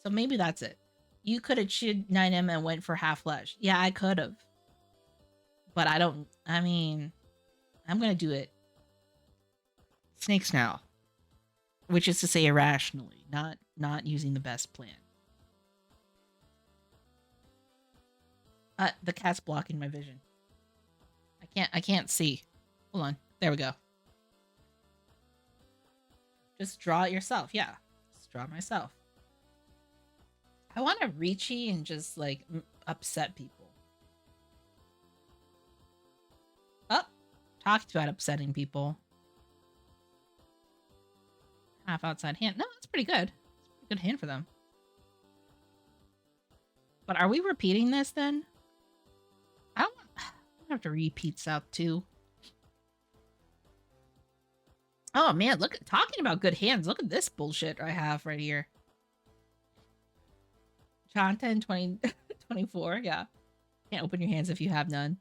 So maybe that's it. You could have cheered 9M and went for half flesh. Yeah, I could have. But I'm going to do it snake snarl. Which is to say irrationally, not using the best plan. The cat's blocking my vision. I can't see. Hold on. There we go. Just draw it yourself. Yeah. Just draw it myself. I want to reachy and just like upset people. Talked about upsetting people. Half outside hand. No, that's pretty good. It's a good hand for them. But are we repeating this then? I don't have to repeat South 2. Oh man, look at talking about good hands. Look at this bullshit I have right here. Content 2024, yeah. Can't open your hands if you have none.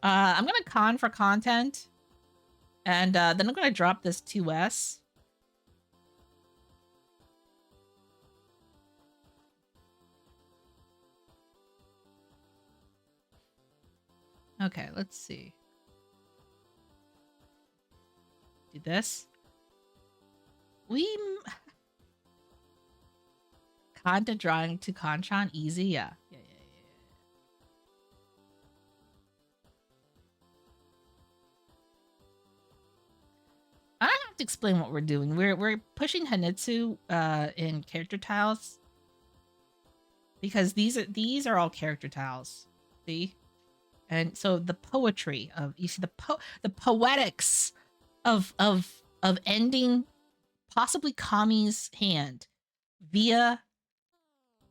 I'm gonna con for content. And then I'm gonna drop this 2S. Okay, let's see. Do this. Content drawing to Conchan easy, yeah. Yeah. I don't have to explain what we're doing. We're pushing Hanitsu in character tiles because these are all character tiles. See? And so the poetry of you see the poetics of ending possibly Kami's hand via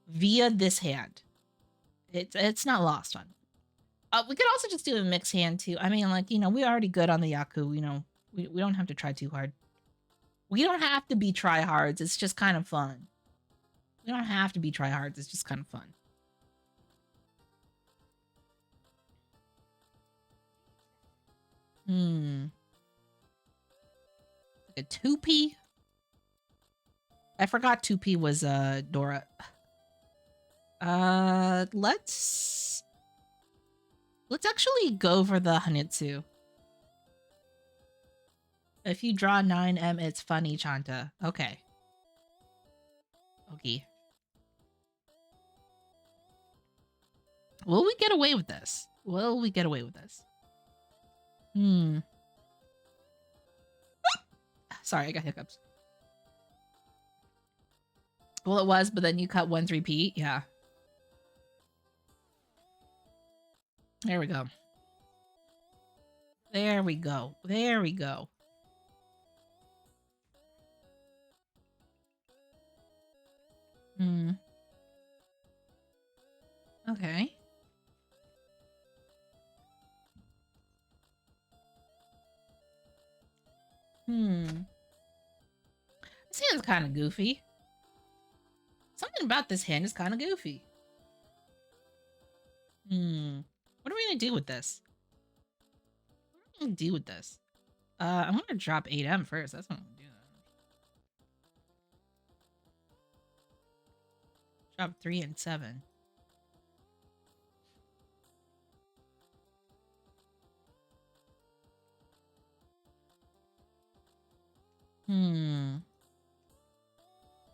this hand. It's not lost on. We could also just do a mix hand too. I mean, like, you know, we're already good on the Yaku, you know. We don't have to try too hard. We don't have to be tryhards. It's just kind of fun. We don't have to be tryhards. It's just kind of fun. Like a 2P? I forgot 2P was Dora. Let's actually go for the Hanitsu. If you draw 9M, it's funny, Chanta. Okay. Okay. Will we get away with this? Will we get away with this? Sorry, I got hiccups. Well, it was, but then you cut 1's repeat. Yeah. There we go. There we go. There we go. Okay. This hand's kind of goofy. Something about this hand is kind of goofy. What are we gonna do with this? What are we gonna do with this? I'm gonna drop 8M first. That's what I'm gonna do. Drop 3 and 7.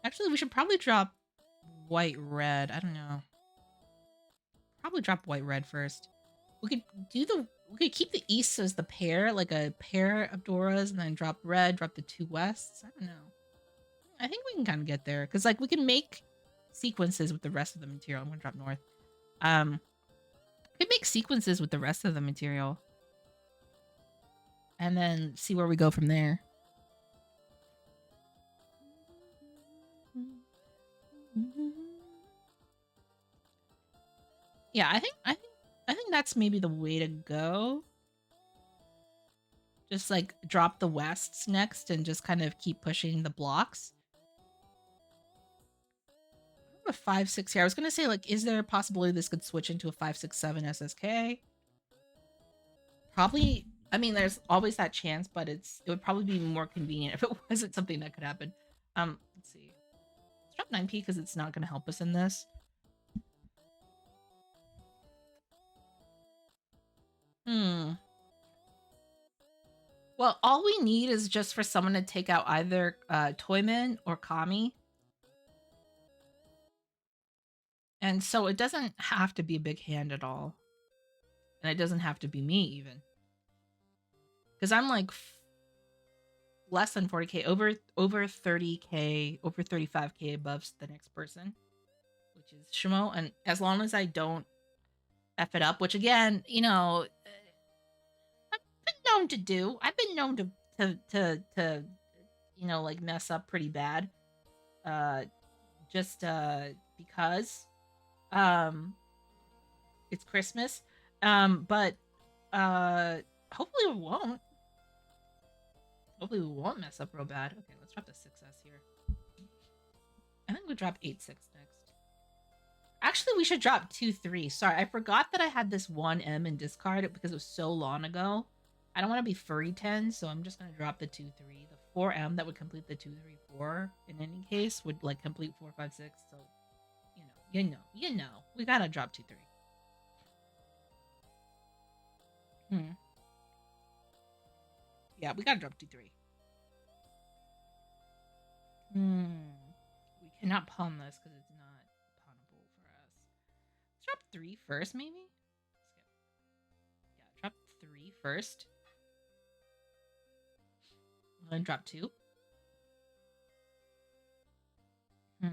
Actually, we should probably drop white red. I don't know. Probably drop white red first. We could keep the east as the pair, like a pair of Doras, and then drop red, drop the 2 wests. I don't know. I think we can kind of get there because like we can make sequences with the rest of the material. I'm gonna drop north. We could make sequences with the rest of the material, and then see where we go from there. Yeah, I think that's maybe the way to go. Just like drop the wests next and just kind of keep pushing the blocks. A 5-6 here. I was gonna say, like, is there a possibility this could switch into a 5-6-7 SSK? Probably. I mean, there's always that chance, but it would probably be more convenient if it wasn't something that could happen. Let's see. Let's drop 9P because it's not gonna help us in this. Well, all we need is just for someone to take out either Toyman or Kami. And so it doesn't have to be a big hand at all. And it doesn't have to be me even. Because I'm like less than 40k, over 30k, over 35k above the next person, which is Shimo. And as long as I don't F it up, which again, you know, known to do. I've been known to you know, like mess up pretty bad. Uh just because um it's Christmas. But uh hopefully we won't. Hopefully we won't mess up real bad. Okay, let's drop the 6S here. I think we drop 8-6 next. Actually, we should drop 2-3. Sorry, I forgot that I had this 1M in discard because it was so long ago. I don't want to be furry 10, so I'm just gonna drop the 2-3. The 4M that would complete the 2-3-4 in any case would like complete 4-5-6. So you know, we gotta drop 2-3. Hmm. Yeah, we gotta drop 2-3. Hmm. We cannot pawn this because it's not pawnable for us. Let's drop 3 first, maybe? Skip. Yeah, drop 3 first. And then drop 2. Hmm.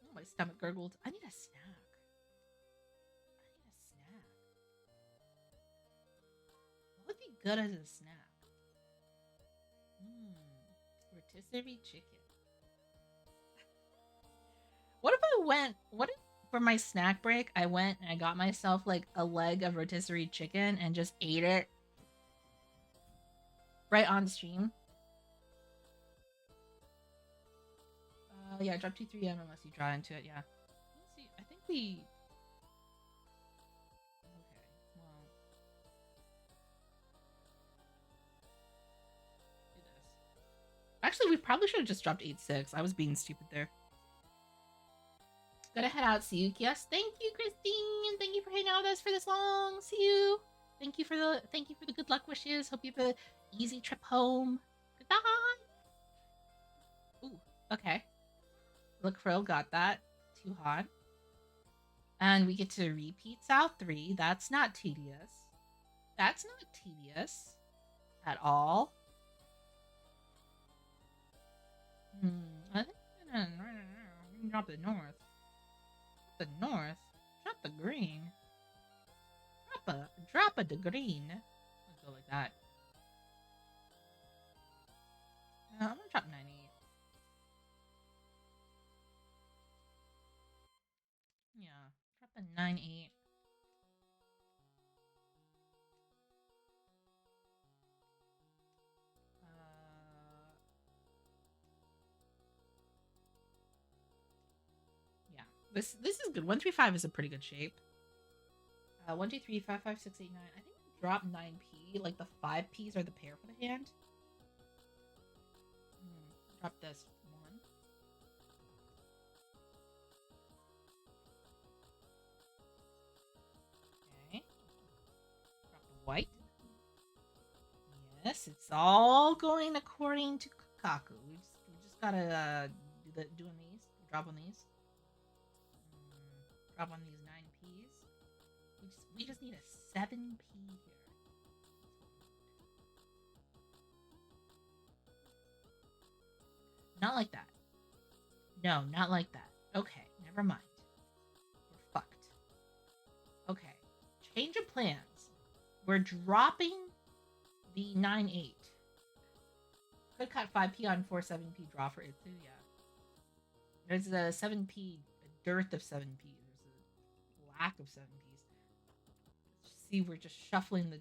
Oh, my stomach gurgled. I need a snack. I need a snack. What would be good as a snack? Rotisserie chicken. What if I went? What if for my snack break I went and I got myself like a leg of rotisserie chicken and just ate it right on stream? Yeah, drop 2-3M unless you draw into it. Yeah. Let's see. I think we. Okay. Well, do this. Actually, we probably should have just dropped 8-6. I was being stupid there. Gotta head out. See you. Yes. Thank you, Christine. Thank you for hanging out with us for this long. See you. Thank you for the good luck wishes. Hope you have an easy trip home. Goodbye. Ooh. Okay. Look, Krill got that. Too hot. And we get to repeat South 3. That's not tedious. That's not tedious at all. I think we can drop the north. The north. Drop the green. Drop a the green. Let's go like that. I'm gonna drop 98. Yeah, drop a 9-8. Yeah, this is good. 1-3-5 is a pretty good shape. 1-2-3-5-5-6-8-9. I think drop 9p. Like the 5p's are the pair for the hand. Drop this one. Okay. Drop the white. Yes, it's all going according to Kaku. We just gotta do on these. Drop on these. Drop on these 9p's. We just need a 7p here. Not like that. No, not like that. Okay, never mind. We're fucked. Okay, change of plans. We're dropping the 9-8. Could cut 5p on 4-7p draw for it too, yeah. There's a 7p, a dearth of 7p. There's a lack of 7p's. See, we're just shuffling the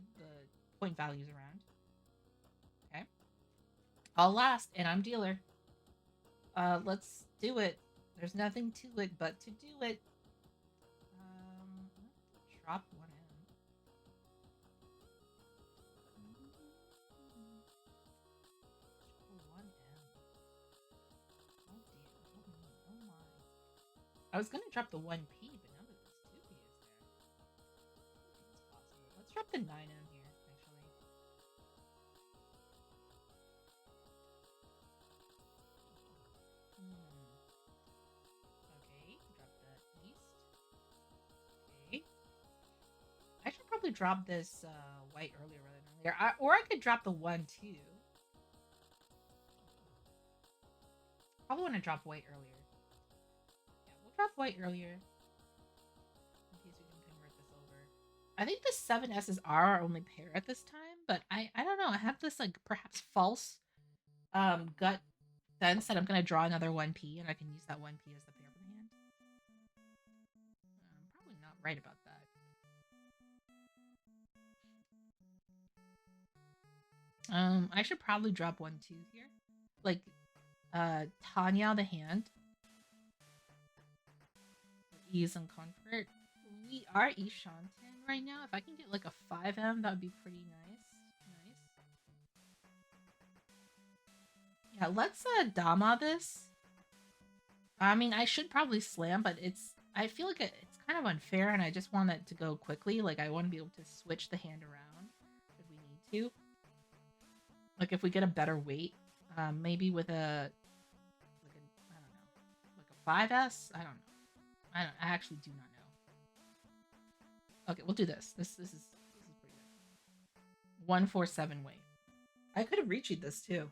point values around. Okay. I'll last, and I'm dealer. Let's do it. There's nothing to it but to do it. Drop 1M. I was gonna drop the 1p, but now that this 2p is there, it's possible. Let's drop the 9M here, actually. Okay, drop that east. Okay. I should probably drop this white earlier rather than later. Or I could drop the 1-2. Probably want to drop white earlier. Yeah, we'll drop white earlier. In case we can convert this over. I think the 7S's are our only pair at this time, but I don't know. I have this like perhaps false gut sense that I'm gonna draw another 1P and I can use that 1P as the pair of the hand. I'm probably not right about that. I should probably drop 1-2 here. Like Tanya the hand. Ease and comfort. We are Ishanten right now. If I can get like a 5M, that would be pretty nice. Yeah, let's Dama this. I mean, I should probably slam, but I feel like it's kind of unfair, and I just want it to go quickly. Like, I want to be able to switch the hand around if we need to. Like, if we get a better weight, maybe with I don't know, like a 5S. I don't know. I actually do not know. Okay, we'll do this. This is pretty good. 147 weight. I could have reached this too,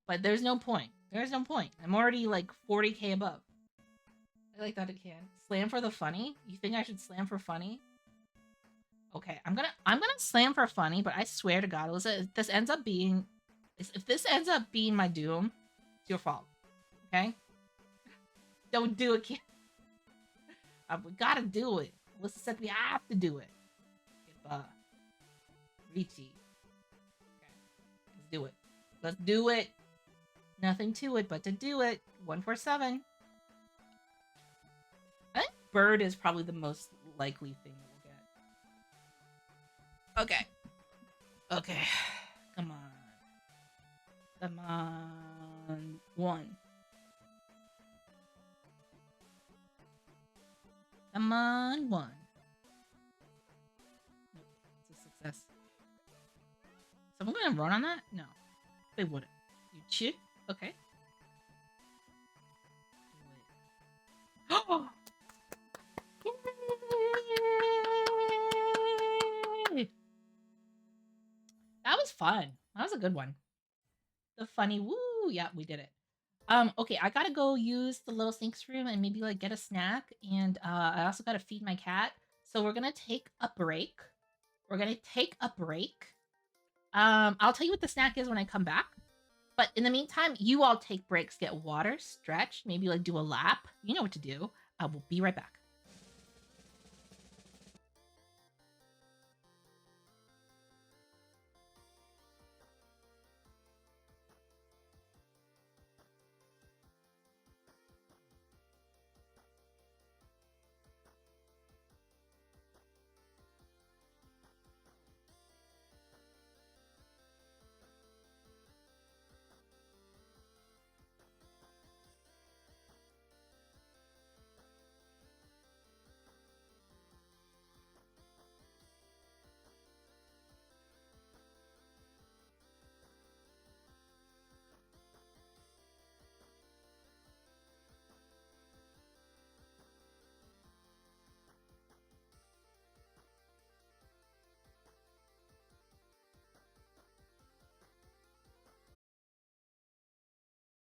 but there's no point. There's no point. I'm already like 40k above. I like that it can slam for the funny. You think I should slam for funny? Okay, I'm gonna slam for funny, but I swear to God, Alyssa, if this ends up being my doom, it's your fault. Okay? Don't do it, kid. We gotta do it. Alyssa said we have to do it. Richie. Okay. Let's do it. Let's do it. Nothing to it but to do it. 147. I think bird is probably the most likely thing we'll get. Okay. Okay. Come on. Come on. 1. Come on, 1. Nope. It's a success. Someone gonna run on that? No. They wouldn't. You cheat? Okay. Oh! That was fun. That was a good one. The funny woo. Yeah, we did it. Okay, I gotta go use the little sinks room and maybe like get a snack. And I also gotta feed my cat. So we're gonna take a break. I'll tell you what the snack is when I come back. But in the meantime, you all take breaks, get water, stretch, maybe like do a lap. You know what to do. I will be right back.